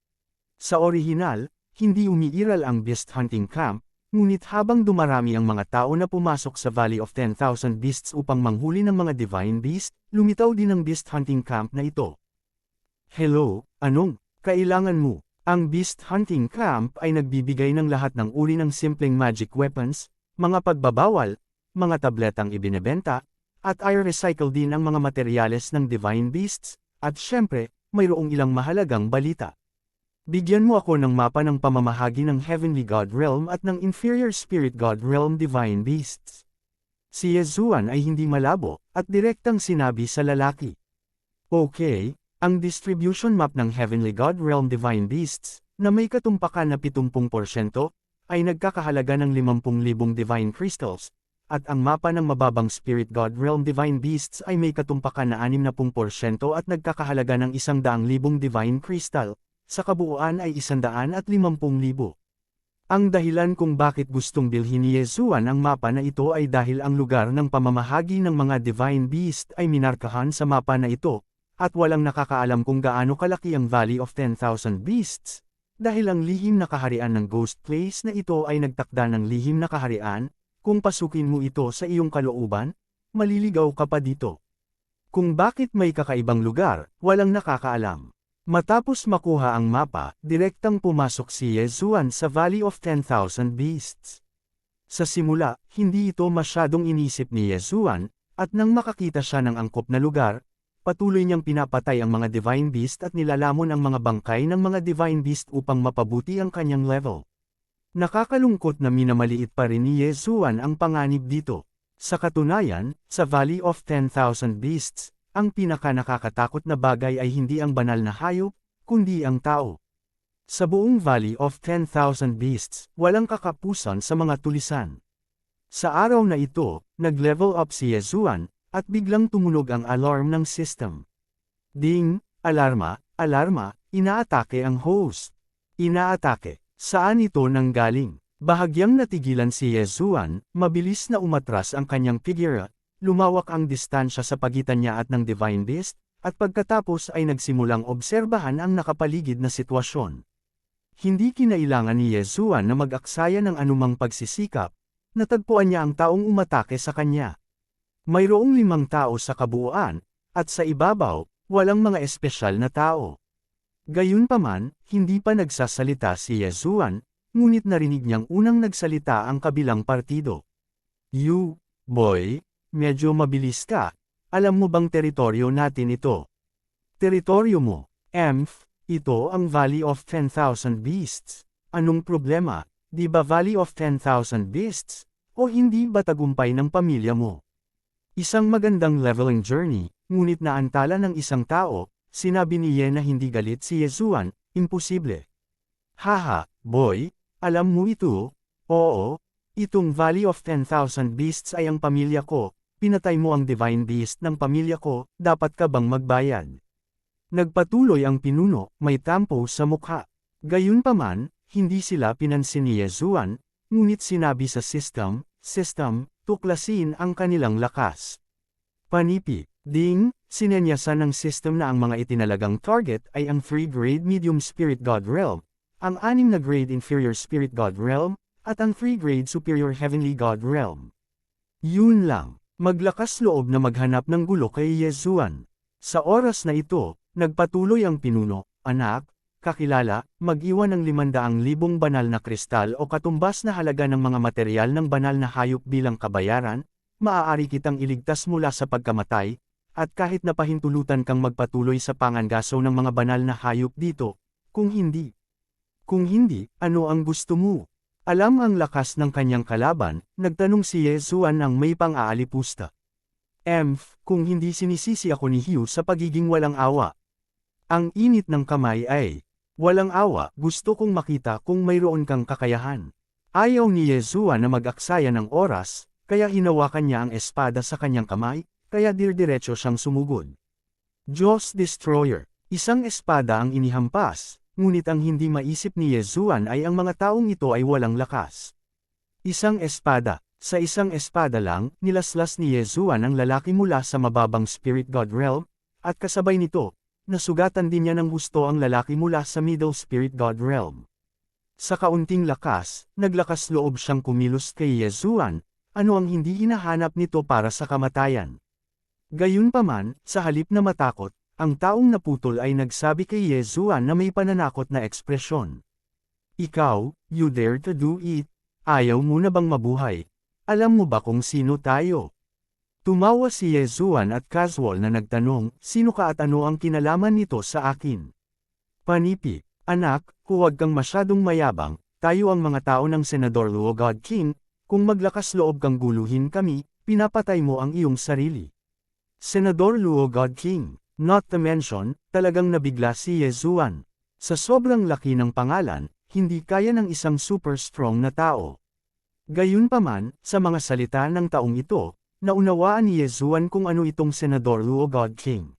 Sa orihinal, hindi umiiral ang beast hunting camp, ngunit habang dumarami ang mga tao na pumasok sa Valley of 10,000 Beasts upang manghuli ng mga divine beast, lumitaw din ang beast hunting camp na ito. Hello, anong kailangan mo? Ang beast hunting camp ay nagbibigay ng lahat ng uri ng simpleng magic weapons, mga pagbabawal, mga tabletang ibinebenta, at i-recycle din ang mga materyales ng divine beasts, at syempre, mayroong ilang mahalagang balita. Bigyan mo ako ng mapa ng pamamahagi ng Heavenly God Realm at ng Inferior Spirit God Realm Divine Beasts. Si Yezuan ay hindi malabo, at direktang sinabi sa lalaki. Okay, ang distribution map ng Heavenly God Realm Divine Beasts, na may katumpakan na 70%, ay nagkakahalaga ng 50,000 divine crystals, at ang mapa ng mababang Spirit God Realm Divine Beasts ay may katumpakan na 60% at nagkakahalaga ng 100,000 divine crystal, sa kabuuan ay 150,000. Ang dahilan kung bakit gustong bilhin ni Yezuan ang mapa na ito ay dahil ang lugar ng pamamahagi ng mga divine beast ay minarkahan sa mapa na ito, at walang nakakaalam kung gaano kalaki ang Valley of 10,000 Beasts, dahil ang lihim na kaharian ng Ghost Place na ito ay nagtakda ng lihim na kaharian. Kung pasukin mo ito sa iyong kalooban, maliligaw ka pa dito. Kung bakit may kakaibang lugar, walang nakakaalam. Matapos makuha ang mapa, direktang pumasok si Yezuan sa Valley of 10,000 Beasts. Sa simula, hindi ito masyadong inisip ni Yezuan, at nang makakita siya ng angkop na lugar, patuloy niyang pinapatay ang mga divine beast at nilalamon ang mga bangkay ng mga divine beast upang mapabuti ang kanyang level. Nakakalungkot na minamaliit pa rin ni Yezuan ang panganib dito. Sa katunayan, sa Valley of 10,000 Beasts, ang pinaka-nakakatakot na bagay ay hindi ang banal na hayop, kundi ang tao. Sa buong Valley of 10,000 Beasts, walang kakapusan sa mga tulisan. Sa araw na ito, nag-level up si Yezuan, at biglang tumunog ang alarm ng system. Ding! Alarma! Alarma! Inaatake ang host! Inaatake! Saan ito nanggaling? Bahagyang natigilan si Yezuan, mabilis na umatras ang kanyang figura, lumawak ang distansya sa pagitan niya at ng Divine Beast, at pagkatapos ay nagsimulang obserbahan ang nakapaligid na sitwasyon. Hindi kinailangan ni Yezuan na mag-aksaya ng anumang pagsisikap, natagpuan niya ang taong umatake sa kanya. Mayroong 5 tao sa kabuuan, at sa ibabaw, walang mga espesyal na tao. Gayunpaman, hindi pa nagsasalita si Yezuan, ngunit narinig niyang unang nagsalita ang kabilang partido. You, boy, medyo mabilis ka, alam mo bang teritoryo natin ito? Teritoryo mo, ito ang Valley of 10,000 Beasts. Anong problema, di ba Valley of 10,000 Beasts, o hindi ba tagumpay ng pamilya mo? Isang magandang leveling journey, ngunit naantala ng isang tao. Sinabi ni Ye na hindi galit si Yezuan, imposible. Haha, boy, alam mo ito? Oo, itong Valley of 10,000 Beasts ay ang pamilya ko, pinatay mo ang Divine Beast ng pamilya ko, dapat ka bang magbayad? Nagpatuloy ang pinuno, may tampo sa mukha. Gayunpaman, hindi sila pinansin ni Yezuan, ngunit sinabi sa system, tuklasin ang kanilang lakas. Panipi, ding! Sinenyasan ng system na ang mga itinalagang target ay ang 3-grade Medium Spirit God Realm, ang 6 na grade Inferior Spirit God Realm, at ang 3-grade Superior Heavenly God Realm. Yun lang, maglakas loob na maghanap ng gulo kay Yezuan. Sa oras na ito, nagpatuloy ang pinuno, anak, kakilala, mag-iwan ng 500,000 banal na kristal o katumbas na halaga ng mga materyal ng banal na hayop bilang kabayaran, maaari kitang iligtas mula sa pagkamatay, at kahit napahintulutan kang magpatuloy sa pangangaso ng mga banal na hayop dito, kung hindi, ano ang gusto mo? Alam ang lakas ng kanyang kalaban, nagtanong si Yezuan ng may pang-aalipusta. Kung hindi sinisisi ako ni Hugh sa pagiging walang awa. Ang init ng kamay ay, walang awa, gusto kong makita kung mayroon kang kakayahan. Ayaw ni Yezuan na mag-aksaya ng oras, kaya hinawakan niya ang espada sa kanyang kamay, kaya dirdiretso siyang sumugod. Diyos Destroyer, isang espada ang inihampas, ngunit ang hindi maisip ni Yezuan ay ang mga taong ito ay walang lakas. Isang espada, Sa isang espada lang, nilaslas ni Yezuan ang lalaki mula sa mababang spirit god realm, at kasabay nito, nasugatan din niya ng husto ang lalaki mula sa middle spirit god realm. Sa kaunting lakas, naglakas loob siyang kumilos kay Yezuan, ano ang hindi hinahanap nito para sa kamatayan. Gayunpaman, sa halip na matakot, ang taong naputol ay nagsabi kay Yezuan na may pananakot na ekspresyon. Ikaw, you dare to do it? Ayaw mo na bang mabuhay? Alam mo ba kung sino tayo? Tumawa si Yezuan at casual na nagtanong, sino ka at ano ang kinalaman nito sa akin? Panipi, anak, huwag kang masyadong mayabang, tayo ang mga tao ng Senador Luo God King, kung maglakas loob kang guluhin kami, pinapatay mo ang iyong sarili. Senador Luo God King, not to mention, talagang nabigla si Yezuan. Sa sobrang laki ng pangalan, hindi kaya ng isang super strong na tao. Gayunpaman, sa mga salita ng taong ito, naunawaan ni Yezuan kung ano itong Senador Luo God King.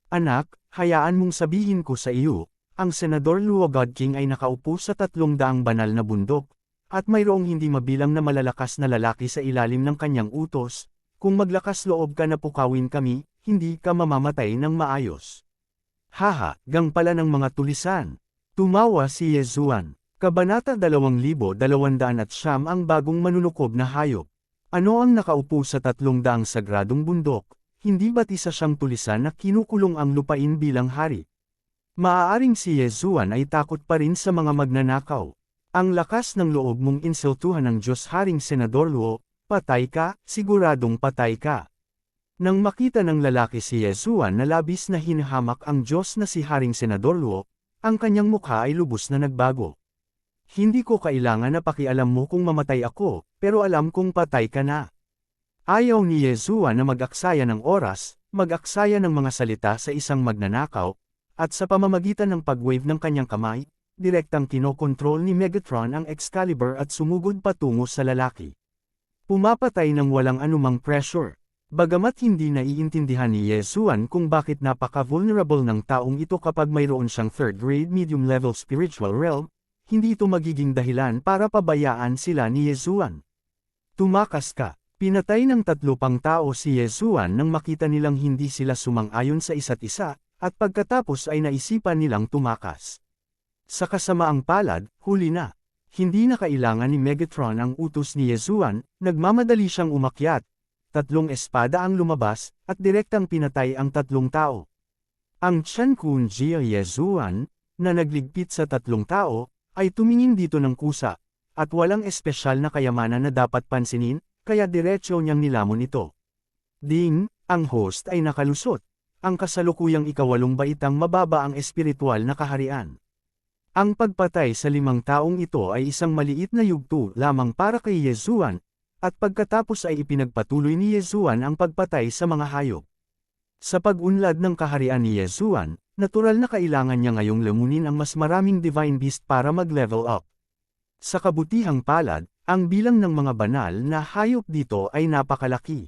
Anak, hayaan mong sabihin ko sa iyo, ang Senador Luo God King ay nakaupo sa 300 banal na bundok, at mayroong hindi mabilang na malalakas na lalaki sa ilalim ng kanyang utos, kung maglakas loob ka na pukawin kami, hindi ka mamamatay ng maayos. Haha, gang pala ng mga tulisan. Tumawa si Yezuan. Kabanata 2209 ang bagong manunukob na hayop. Ano ang nakaupo sa 300 sagradong bundok? Hindi ba't isa siyang tulisan na kinukulong ang lupain bilang hari? Maaaring si Yezuan ay takot pa rin sa mga magnanakaw. Ang lakas ng loob mong insultuhan ng Diyos Haring Senador Luo, patay ka, siguradong patay ka. Nang makita ng lalaki si Yezuan na labis na hinahamak ang Diyos na si Haring Senador Luo, ang kanyang mukha ay lubos na nagbago. Hindi ko kailangan na pakialam mo kung mamatay ako, pero alam kong patay ka na. Ayaw ni Yezuan na mag-aksaya ng oras, mag-aksaya ng mga salita sa isang magnanakaw, at sa pamamagitan ng pag-wave ng kanyang kamay, direktang kinokontrol ni Megatron ang Excalibur at sumugod patungo sa lalaki. Pumapatay ng walang anumang pressure. Bagamat hindi naiintindihan ni Yezuan kung bakit napaka-vulnerable ng taong ito kapag mayroon siyang third-grade medium-level spiritual realm, hindi ito magiging dahilan para pabayaan sila ni Yezuan. Tumakas ka. Pinatay ng 3 pang tao si Yezuan nang makita nilang hindi sila sumang-ayon sa isa't isa, at pagkatapos ay naisipan nilang tumakas. Sa kasamaang palad, huli na. Hindi na kailangan ni Megatron ang utos ni Yezuan, nagmamadali siyang umakyat. 3 espada ang lumabas, at direktang pinatay ang 3 tao. Ang Chen Kunji Yezuan, na nagligpit sa 3 tao, ay tumingin dito ng kusa, at walang espesyal na kayamanan na dapat pansinin, kaya diretso niyang nilamon ito. Ding, ang host ay nakalusot. Ang kasalukuyang ika-8 baitang mababa ang espiritual na kaharian. Ang pagpatay sa 5 taong ito ay isang maliit na yugto lamang para kay Yezuan, at pagkatapos ay ipinagpatuloy ni Yezuan ang pagpatay sa mga hayop. Sa pag-unlad ng kaharian ni Yezuan, natural na kailangan niya ngayong lamunin ang mas maraming divine beast para mag-level up. Sa kabutihang palad, ang bilang ng mga banal na hayop dito ay napakalaki.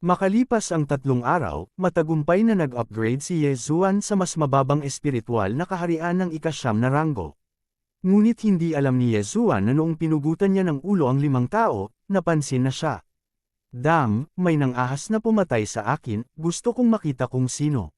Makalipas ang 3 araw, matagumpay na nag-upgrade si Yezuan sa mas mababang espiritual na kaharian ng ika-9 na ranggo. Ngunit hindi alam ni Yezuan na noong pinugutan niya ng ulo ang 5 tao, napansin na siya. Dam, may nang-ahas na pumatay sa akin, gusto kong makita kung sino.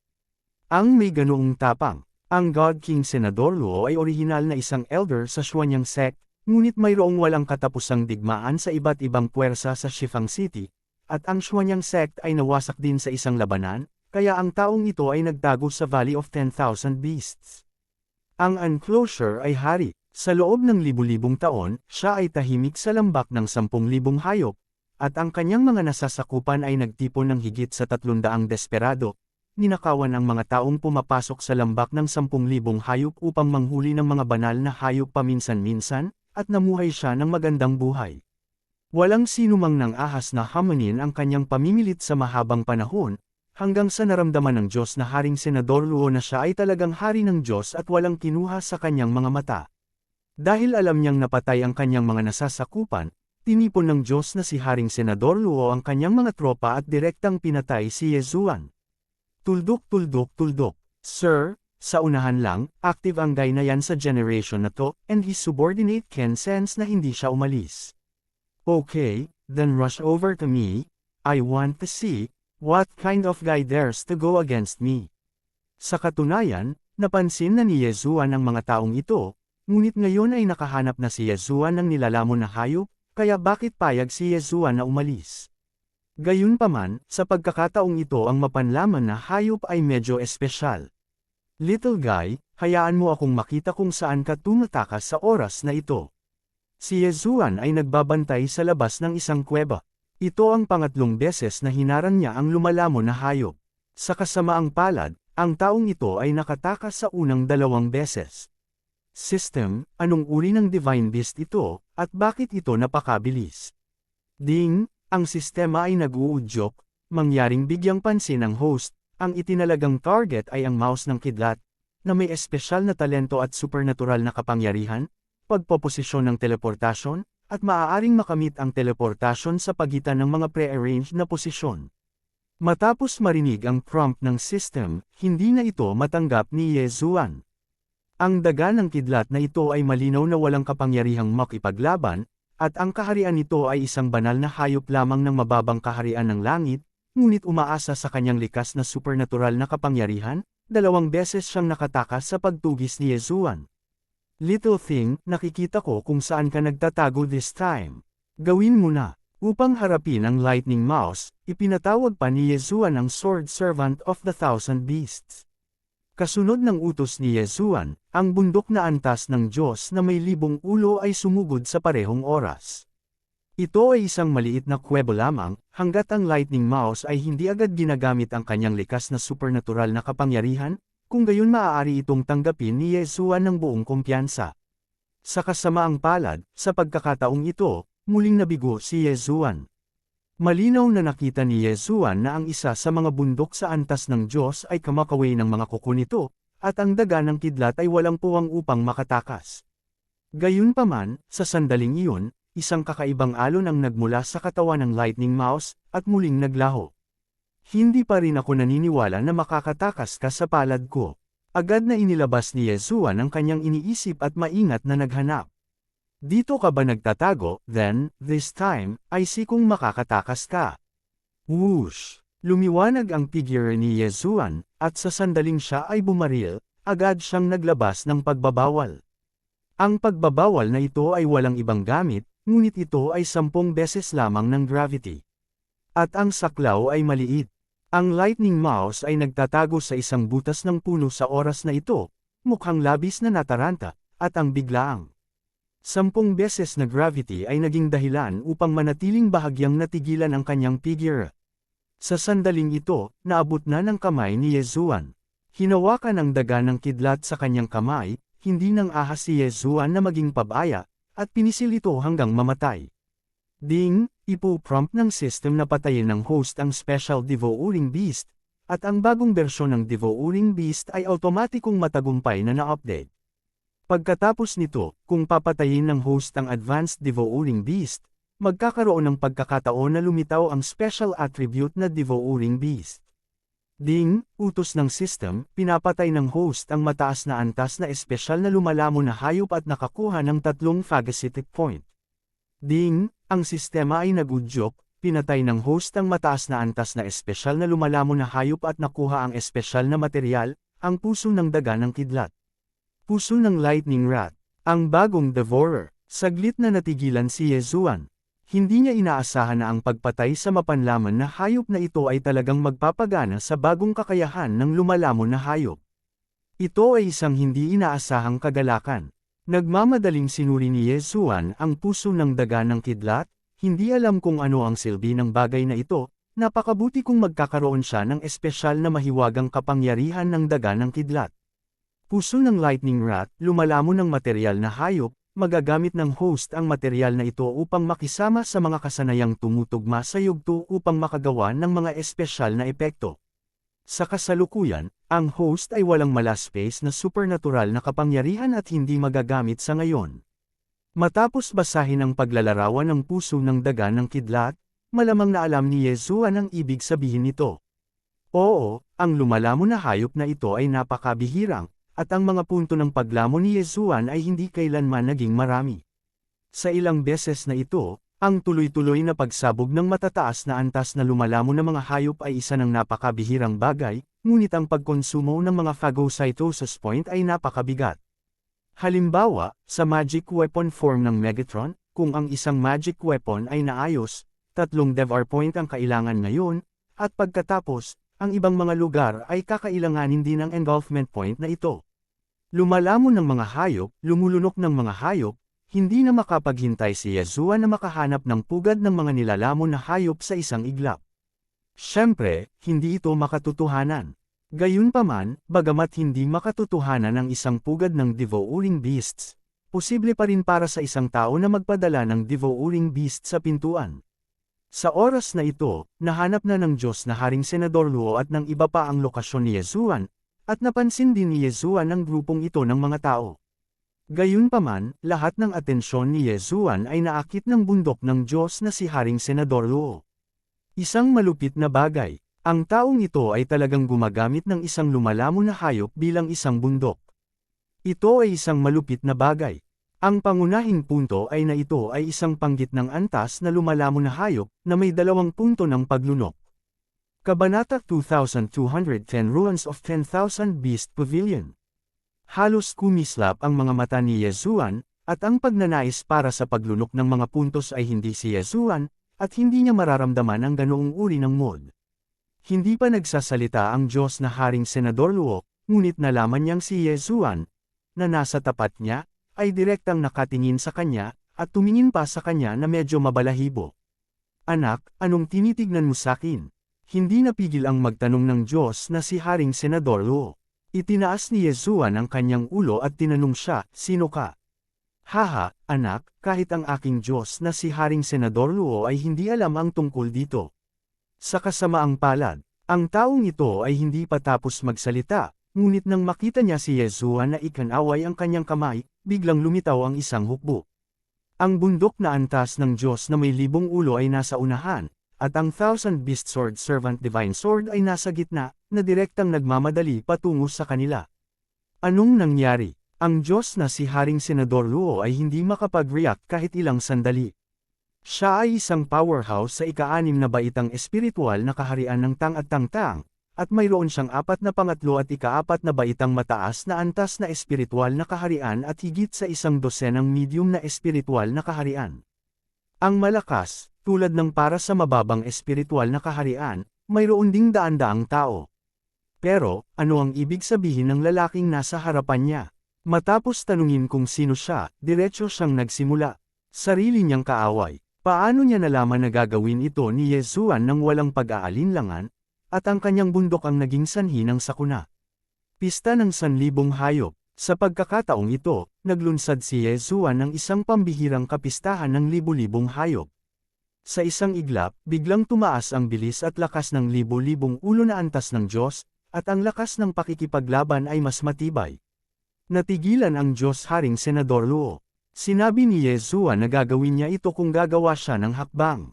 Ang may ganoong tapang. Ang God King Senador Luo ay orihinal na isang elder sa Xuanyang sect, ngunit mayroong walang katapusang digmaan sa iba't ibang puwersa sa Shifang City, at ang Xuanyang sect ay nawasak din sa isang labanan, kaya ang taong ito ay nagtago sa Valley of 10,000 Beasts. Ang Unclosure ay hari. Sa loob ng libu-libong taon, siya ay tahimik sa lambak ng 10,000 hayop, at ang kanyang mga nasasakupan ay nagtipon ng higit sa 300 desperado. Ninakawan ang mga taong pumapasok sa lambak ng 10,000 hayop upang manghuli ng mga banal na hayop paminsan-minsan, at namuhay siya ng magandang buhay. Walang sinumang nang-ahas na hamunin ang kanyang pamimilit sa mahabang panahon, hanggang sa naramdaman ng Diyos na Haring Senador Luo na siya ay talagang hari ng Diyos at walang kinuha sa kanyang mga mata. Dahil alam niyang napatay ang kanyang mga nasasakupan, tinipon ng Diyos na si Haring Senador Luo ang kanyang mga tropa at direktang pinatay si Yezuan. Tuldok. Sir, sa unahan lang, active ang guy na yan sa generation na to, and his subordinate can sense na hindi siya umalis. Okay, then rush over to me. I want to see what kind of guy dares to go against me. Sa katunayan, napansin na ni Yezuan ang mga taong ito, ngunit ngayon ay nakahanap na si Yezuan ng nilalamon na hayop, kaya bakit payag si Yezuan na umalis? Gayunpaman, sa pagkakataong ito ang mapanlaman na hayop ay medyo espesyal. Little guy, hayaan mo akong makita kung saan ka tumatakas sa oras na ito. Si Yezuan ay nagbabantay sa labas ng isang kuweba. Ito ang pangatlong beses na hinarang niya ang lumalamon na hayop. Sa kasamaang palad, ang taong ito ay nakatakas sa unang 2 beses. System, anong uri ng Divine Beast ito, at bakit ito napakabilis? Ding, ang sistema ay nag-uudyok, mangyaring bigyang pansin ang host, ang itinalagang target ay ang mouse ng kidlat, na may espesyal na talento at supernatural na kapangyarihan, pagpoposisyon ng teleportasyon, at maaaring makamit ang teleportasyon sa pagitan ng mga pre-arranged na posisyon. Matapos marinig ang prompt ng system, hindi na ito matanggap ni Yezuan. Ang daga ng kidlat na ito ay malinaw na walang kapangyarihang makipaglaban, at ang kaharian nito ay isang banal na hayop lamang ng mababang kaharian ng langit, ngunit umaasa sa kanyang likas na supernatural na kapangyarihan, 2 beses siyang nakatakas sa pagtugis ni Yezuan. Little thing, nakikita ko kung saan ka nagtatago this time. Gawin mo na. Upang harapin ang lightning mouse, ipinatawag pa ni Yezuan ang sword servant of the 1,000 beasts. Kasunod ng utos ni Yezuan, ang bundok na antas ng Diyos na may 1,000 ulo ay sumugod sa parehong oras. Ito ay isang maliit na kuwebo lamang, hanggat ang lightning mouse ay hindi agad ginagamit ang kanyang likas na supernatural na kapangyarihan, kung gayon maaari itong tanggapin ni Yezuan ng buong kumpiyansa. Sa kasamaang palad, sa pagkakataong ito, muling nabigo si Yezuan. Malinaw na nakita ni Yezuan na ang isa sa mga bundok sa antas ng Diyos ay kamakaway ng mga kuko nito, at ang daga ng kidlat ay walang puwang upang makatakas. Gayunpaman, sa sandaling iyon, isang kakaibang alon ang nagmula sa katawan ng lightning mouse, at muling naglaho. Hindi pa rin ako naniniwala na makakatakas ka sa palad ko. Agad na inilabas ni Yezuan ang kanyang iniisip at maingat na naghanap. Dito ka ba nagtatago? Then, this time, I see kung makakatakas ka. Whoosh! Lumiwanag ang figure ni Yezuan, at sa sandaling siya ay bumaril, agad siyang naglabas ng pagbabawal. Ang pagbabawal na ito ay walang ibang gamit, ngunit ito ay 10 beses lamang ng gravity. At ang saklaw ay maliit. Ang lightning mouse ay nagtatago sa isang butas ng puno sa oras na ito, mukhang labis na nataranta, at ang biglaang 10 beses na gravity ay naging dahilan upang manatiling bahagyang natigilan ang kanyang figure. Sa sandaling ito, naabot na ng kamay ni Yezuan. Hinawakan ang daga ng kidlat sa kanyang kamay, hindi nang ahas si Yezuan na maging pabaya, at pinisil ito hanggang mamatay. Ding, ipo-prompt ng system na patayin ng host ang special Devouring Beast, at ang bagong bersyon ng Devouring Beast ay automatikong matagumpay na na-update. Pagkatapos nito, kung papatayin ng host ang Advanced Devouring Beast, magkakaroon ng pagkakataon na lumitaw ang special attribute na Devouring Beast. Ding, utos ng system, pinapatay ng host ang mataas na antas na espesyal na lumalamon na hayop at nakakuha ng 3 phagocytic point. Ding, ang sistema ay nagudyok, pinatay ng host ang mataas na antas na espesyal na lumalamon na hayop at nakuha ang espesyal na material, ang puso ng daga ng kidlat. Puso ng Lightning Rat, ang bagong Devourer. Saglit na natigilan si Yezuan. Hindi niya inaasahan na ang pagpatay sa mapanlaman na hayop na ito ay talagang magpapagana sa bagong kakayahan ng lumalamon na hayop. Ito ay isang hindi inaasahang kagalakan. Nagmamadaling sinuri ni Yezuan ang puso ng daga ng kidlat, hindi alam kung ano ang silbi ng bagay na ito, napakabuti kung magkakaroon siya ng espesyal na mahiwagang kapangyarihan ng daga ng kidlat. Puso ng Lightning Rat, lumalamon ng material na hayop, magagamit ng host ang material na ito upang makisama sa mga kasanayang tumutugma sa yugto upang makagawa ng mga espesyal na epekto. Sa kasalukuyan, ang host ay walang malaspace na supernatural na kapangyarihan at hindi magagamit sa ngayon. Matapos basahin ang paglalarawan ng puso ng daga ng kidlat, malamang na alam ni Yezuan ang ibig sabihin nito. Oo, ang lumalamon na hayop na ito ay napakabihirang, at ang mga punto ng paglamon ni Yezuan ay hindi kailanman naging marami. Sa ilang beses na ito, Ang tuloy-tuloy na pagsabog ng matataas na antas na lumalamon na mga hayop ay isa ng napakabihirang bagay, ngunit ang pagkonsumo ng mga phagocytosis point ay napakabigat. Halimbawa, sa magic weapon form ng Megatron, kung ang isang magic weapon ay naayos, 3 devour point ang kailangan ngayon, at pagkatapos, ang ibang mga lugar ay kakailanganin din ng engulfment point na ito. Lumalamon ng mga hayop, lumulunok ng mga hayop, hindi na makapaghintay si Yeshua na makahanap ng pugad ng mga nilalamon na hayop sa isang iglap. Siyempre, hindi ito makatotohanan. Gayunpaman, bagamat hindi makatotohanan ang isang pugad ng devouring beasts, posible pa rin para sa isang tao na magpadala ng devouring beast sa pintuan. Sa oras na ito, nahanap na ng Diyos na Haring Senador Luo at ng iba pa ang lokasyon ni Yesuan, at napansin din ni Yesuan ang grupong ito ng mga tao. Gayunpaman, lahat ng atensyon ni Yesuan ay naakit ng bundok ng Diyos na si Haring Senador Luo. Isang malupit na bagay, ang taong ito ay talagang gumagamit ng isang lumalamon na hayop bilang isang bundok. Ito ay isang malupit na bagay. Ang pangunahing punto ay na ito ay isang panggit ng antas na lumalamon na hayop na may 2 punto ng paglunok. Kabanata 2210 Ruins of 10,000 Beast Pavilion. Halos kumislap ang mga mata ni Yesuan, at ang pagnanais para sa paglunok ng mga puntos ay hindi si Yesuan, at hindi niya mararamdaman ang ganoong uri ng mod. Hindi pa nagsasalita ang Diyos na Haring Senador Luo, ngunit nalaman niyang si Yesuan, na nasa tapat niya, ay direktang nakatingin sa kanya, at tumingin pa sa kanya na medyo mabalahibo. Anak, anong tinitignan mo sakin? Hindi napigil ang magtanong ng Diyos na si Haring Senador Luo. Itinaas ni Yesuan ang kanyang ulo at tinanong siya, sino ka? Haha, anak, kahit ang aking Diyos na si Haring Senador Luo ay hindi alam ang tungkol dito. Sa kasamaang palad, ang taong ito ay hindi pa tapos magsalita, ngunit nang makita niya si Yesuan na ikanaway ang kanyang kamay, biglang lumitaw ang isang hukbo. Ang bundok na antas ng Diyos na may 1,000 ulo ay nasa unahan, at ang 1,000 Beast Sword Servant Divine Sword ay nasa gitna, na direktang nagmamadali patungo sa kanila. Anong nangyari? Ang Diyos na si Haring Senador Luo ay hindi makapag-react kahit ilang sandali. Siya ay isang powerhouse sa ika-6 na baitang espiritual na kaharian ng Tang at Tang-Tang, at mayroon siyang 4 na pangatlo at ika-4 na baitang mataas na antas na espiritual na kaharian at higit sa 12 medium na espiritual na kaharian. Ang malakas, tulad ng para sa mababang espiritual na kaharian, mayroon ding daan-daang tao. Pero, ano ang ibig sabihin ng lalaking nasa harapan niya? Matapos tanungin kung sino siya, diretso siyang nagsimula. Sarili niyang kaaway. Paano niya nalaman na gagawin ito ni Yesuan nang walang pag-aalinlangan? At ang kanyang bundok ang naging sanhi ng sakuna. Pista ng 1,000 hayop. Sa pagkakataong ito, naglunsad si Yesuan ng isang pambihirang kapistahan ng 1,000 hayop. Sa isang iglap, biglang tumaas ang bilis at lakas ng 1,000 ulo na antas ng Diyos, at ang lakas ng pakikipaglaban ay mas matibay. Natigilan ang Diyos Haring Senador Luo. Sinabi ni Yesuan na gagawin niya ito kung gagawa siya ng hakbang.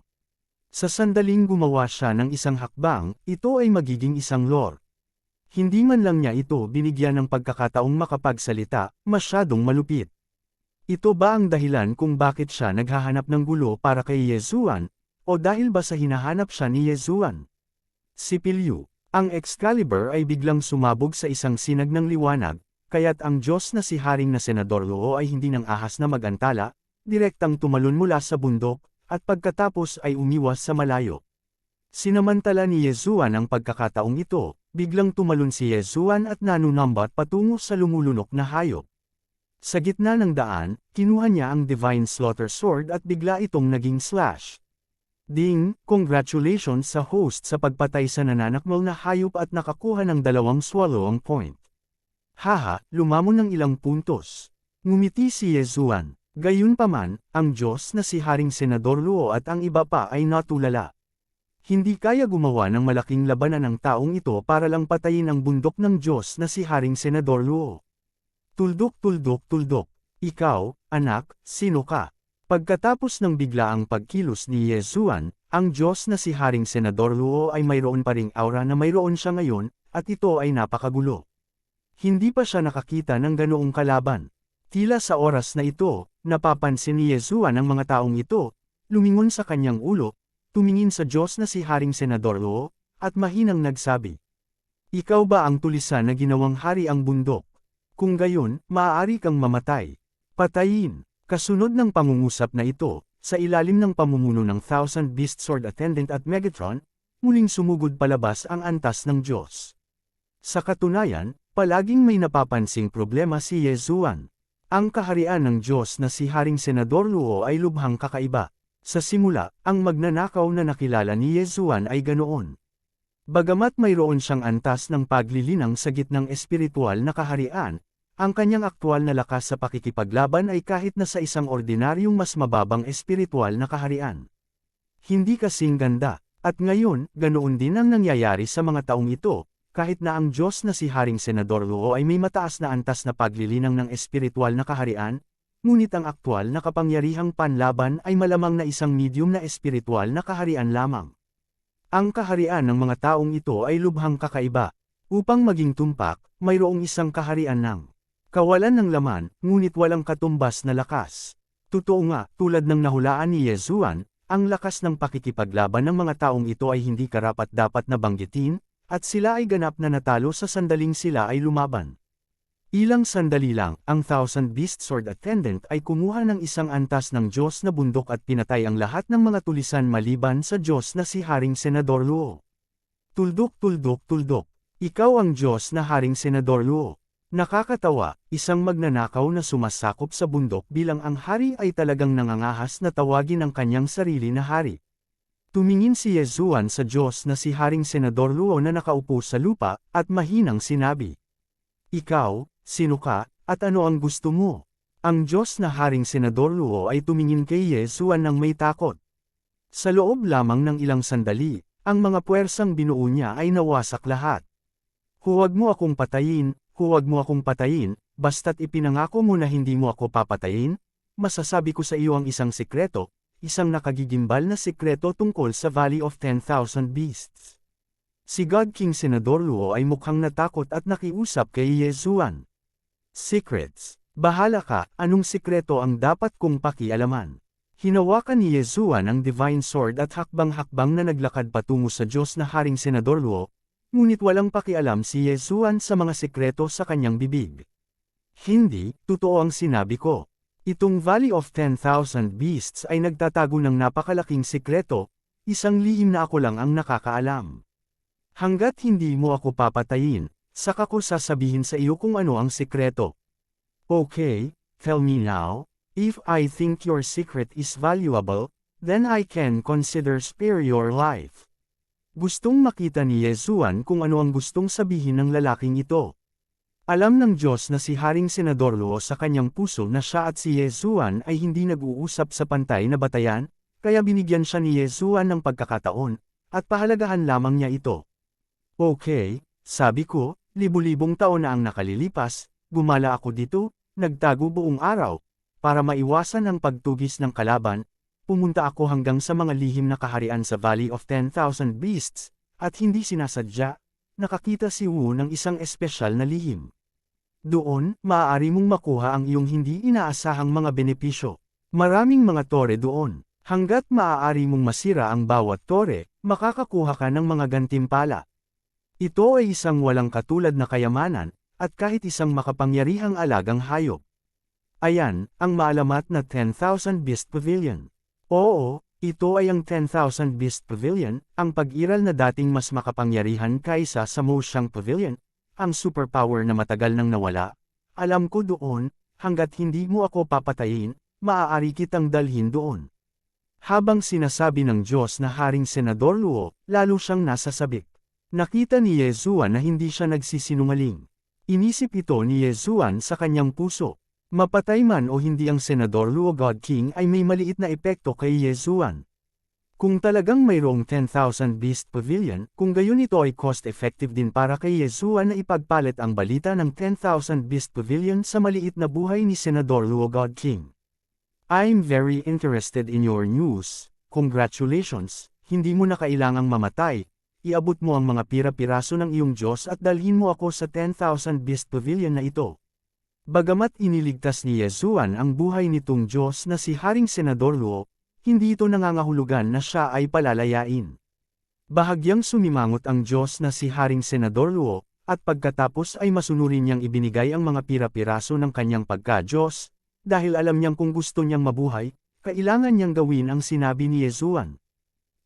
Sa sandaling gumawa siya ng isang hakbang, ito ay magiging isang lore. Hindi man lang niya ito binigyan ng pagkakataong makapagsalita, masyadong malupit. Ito ba ang dahilan kung bakit siya naghahanap ng gulo para kay Yesuan, o dahil ba sa hinahanap siya ni Yesuan? Sipilyo. Ang Excalibur ay biglang sumabog sa isang sinag ng liwanag, kaya't ang Diyos na si Haring na Senador Luo ay hindi nang ahas na magantala, direktang tumalon mula sa bundok, at pagkatapos ay umiwas sa malayo. Sinamantala ni Yesuan ang pagkakataong ito, biglang tumalon si Yesuan at nanunumbat patungo sa lumulunok na hayop. Sa gitna ng daan, kinuha niya ang Divine Slaughter Sword at bigla itong naging slash. Ding, congratulations sa host sa pagpatay sa nananakmal na hayop at nakakuha ng 2 swallowing point. Haha, lumamon ng ilang puntos. Ngumiti si Yesuan. Gayunpaman, ang Diyos na si Haring Senador Luo at ang iba pa ay natulala. Hindi kaya gumawa ng malaking labanan ng taong ito para lang patayin ang bundok ng Diyos na si Haring Senador Luo. Tuldok tuldok tuldok. Ikaw, anak, sino ka? Pagkatapos ng biglaang pagkilos ni Yesuan, ang Diyos na si Haring Senador Luo ay mayroon pa ring aura na mayroon siya ngayon, at ito ay napakagulo. Hindi pa siya nakakita ng ganoong kalaban. Tila sa oras na ito, napapansin ni Yesuan ang mga taong ito, lumingon sa kanyang ulo, tumingin sa Diyos na si Haring Senador Luo, at mahinang nagsabi, "Ikaw ba ang tulisan na ginawang hari ang bundok? Kung gayon, maaari kang mamatay. Patayin." Kasunod ng pangungusap na ito, sa ilalim ng pamumuno ng Thousand Beast Sword Attendant at Megatron, muling sumugod palabas ang antas ng Diyos. Sa katunayan, palaging may napapansing problema si Yezuan. Ang kaharian ng Diyos na si Haring Senador Luo ay lubhang kakaiba. Sa simula, ang magnanakaw na nakilala ni Yezuan ay ganoon. Bagamat mayroon siyang antas ng paglilinang sa gitnang espiritual na kaharian, ang kanyang aktwal na lakas sa pakikipaglaban ay kahit na sa isang ordinaryong mas mababang espiritual na kaharian. Hindi kasing ganda, at ngayon, ganoon din ang nangyayari sa mga taong ito, kahit na ang Diyos na si Haring Senador Luo ay may mataas na antas na paglilinang ng espiritual na kaharian, ngunit ang aktwal na kapangyarihang panlaban ay malamang na isang medium na espiritual na kaharian lamang. Ang kaharian ng mga taong ito ay lubhang kakaiba. Upang maging tumpak, mayroong isang kaharian ng kawalan ng laman, ngunit walang katumbas na lakas. Totoo nga, tulad ng nahulaan ni Yezuan, ang lakas ng pakikipaglaban ng mga taong ito ay hindi karapat-dapat na banggitin, at sila ay ganap na natalo sa sandaling sila ay lumaban. Ilang sandali lang, ang Thousand Beast Sword Attendant ay kumuha ng isang antas ng Diyos na bundok at pinatay ang lahat ng mga tulisan maliban sa Diyos na si Haring Senador Luo. Tuldok, tuldok, tuldok. Ikaw ang Diyos na Haring Senador Luo. Nakakatawa, isang magnanakaw na sumasakop sa bundok bilang ang hari ay talagang nangangahas na tawagin ang kanyang sarili na hari. Tumingin si Yezuan sa Diyos na si Haring Senador Luo na nakaupo sa lupa, at mahinang sinabi, "Ikaw, sino ka, at ano ang gusto mo?" Ang Diyos na Haring Senador Luo ay tumingin kay Yezuan ng may takot. Sa loob lamang ng ilang sandali, ang mga puwersang binuo niya ay nawasak lahat. "Huwag mo akong patayin, huwag mo akong patayin, basta't ipinangako mo na hindi mo ako papatayin, masasabi ko sa iyo ang isang sikreto, isang nakagigimbal na sikreto tungkol sa Valley of 10,000 Beasts." Si God King Senador Luo ay mukhang natakot at nakiusap kay Yezuan. "Secrets. Bahala ka, anong sikreto ang dapat kong pakialaman?" Hinawakan ni Yezuan ang Divine Sword at hakbang-hakbang na naglakad patungo sa Diyos na Haring Senador Luo, ngunit walang pakialam si Yezuan sa mga sikreto sa kanyang bibig. "Hindi, totoo ang sinabi ko. Itong Valley of 10,000 Beasts ay nagtatago ng napakalaking sikreto, isang lihim na ako lang ang nakakaalam. Hanggat hindi mo ako papatayin, saka ko sasabihin sa iyo kung ano ang sikreto." "Okay, tell me now. If I think your secret is valuable, then I can consider spare your life." Gustong makita ni Yezuan kung ano ang gustong sabihin ng lalaking ito. Alam ng Diyos na si Haring Senador Luo sa kanyang puso na siya at si Yezuan ay hindi nag-uusap sa pantay na batayan, kaya binigyan siya ni Yezuan ng pagkakataon, at pahalagahan lamang niya ito. "Okay, sabi ko, libu-libong taon na ang nakalilipas, gumala ako dito, nagtago buong araw, para maiwasan ang pagtugis ng kalaban. Pumunta ako hanggang sa mga lihim na kaharian sa Valley of 10,000 Beasts, at hindi sinasadya, nakakita si Wu ng isang espesyal na lihim. Doon, maaari mong makuha ang iyong hindi inaasahang mga benepisyo. Maraming mga tore doon. Hanggat maaari mong masira ang bawat tore, makakakuha ka ng mga gantimpala. Ito ay isang walang katulad na kayamanan, at kahit isang makapangyarihang alagang hayop. Ayan, ang maalamat na 10,000 Beast Pavilion. Oo, ito ay ang 10,000 Beast Pavilion, ang pag-iral na dating mas makapangyarihan kaysa sa Moshang Pavilion, ang superpower na matagal nang nawala. Alam ko doon, hanggat hindi mo ako papatayin, maaari kitang dalhin doon. Habang sinasabi ng Diyos na Haring Senador Luo, lalo siyang nasasabik. Nakita ni Yezuan na hindi siya nagsisinungaling. Inisip ito ni Yezuan sa kanyang puso. Mapatay man o hindi ang Senador Luo God King ay may maliit na epekto kay Yezuan. Kung talagang mayroong 10,000 Beast Pavilion, kung gayon ito ay cost-effective din para kay Yezuan na ipagpalit ang balita ng 10,000 Beast Pavilion sa maliit na buhay ni Senador Luo God King. "I'm very interested in your news. Congratulations, hindi mo na kailangang mamatay. Iabot mo ang mga pira-piraso ng iyong Diyos at dalhin mo ako sa 10,000 Beast Pavilion na ito." Bagamat iniligtas ni Yezuan ang buhay nitong Diyos na si Haring Senador Luo, hindi ito nangangahulugan na siya ay palalayain. Bahagyang sumimangot ang Diyos na si Haring Senador Luo, at pagkatapos ay masunurin niyang ibinigay ang mga pira-piraso ng kanyang pagka-Diyos, dahil alam niyang kung gusto niyang mabuhay, kailangan niyang gawin ang sinabi ni Yesuan.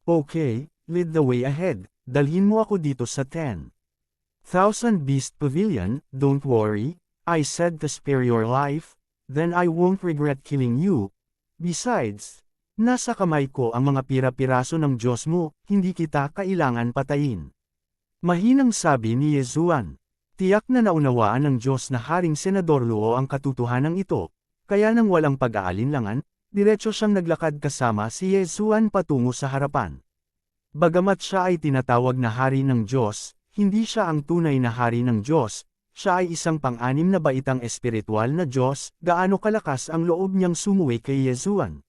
Okay, lead the way ahead, dalhin mo ako dito sa 10,000 Beast Pavilion, don't worry, I said to spare your life, then I won't regret killing you. Besides, nasa kamay ko ang mga pira-piraso ng Diyos mo, hindi kita kailangan patayin. Mahinang sabi ni Yesuan. Tiyak na naunawaan ng Diyos na Haring Senador Luo ang katotohanan ito, kaya nang walang pag-aalinlangan, diretso siyang naglakad kasama si Yesuan patungo sa harapan. Bagamat siya ay tinatawag na Hari ng Diyos, hindi siya ang tunay na Hari ng Diyos, siya ay isang pang-anim na baitang espiritual na Diyos, gaano kalakas ang loob niyang sumuwi kay Yesuan.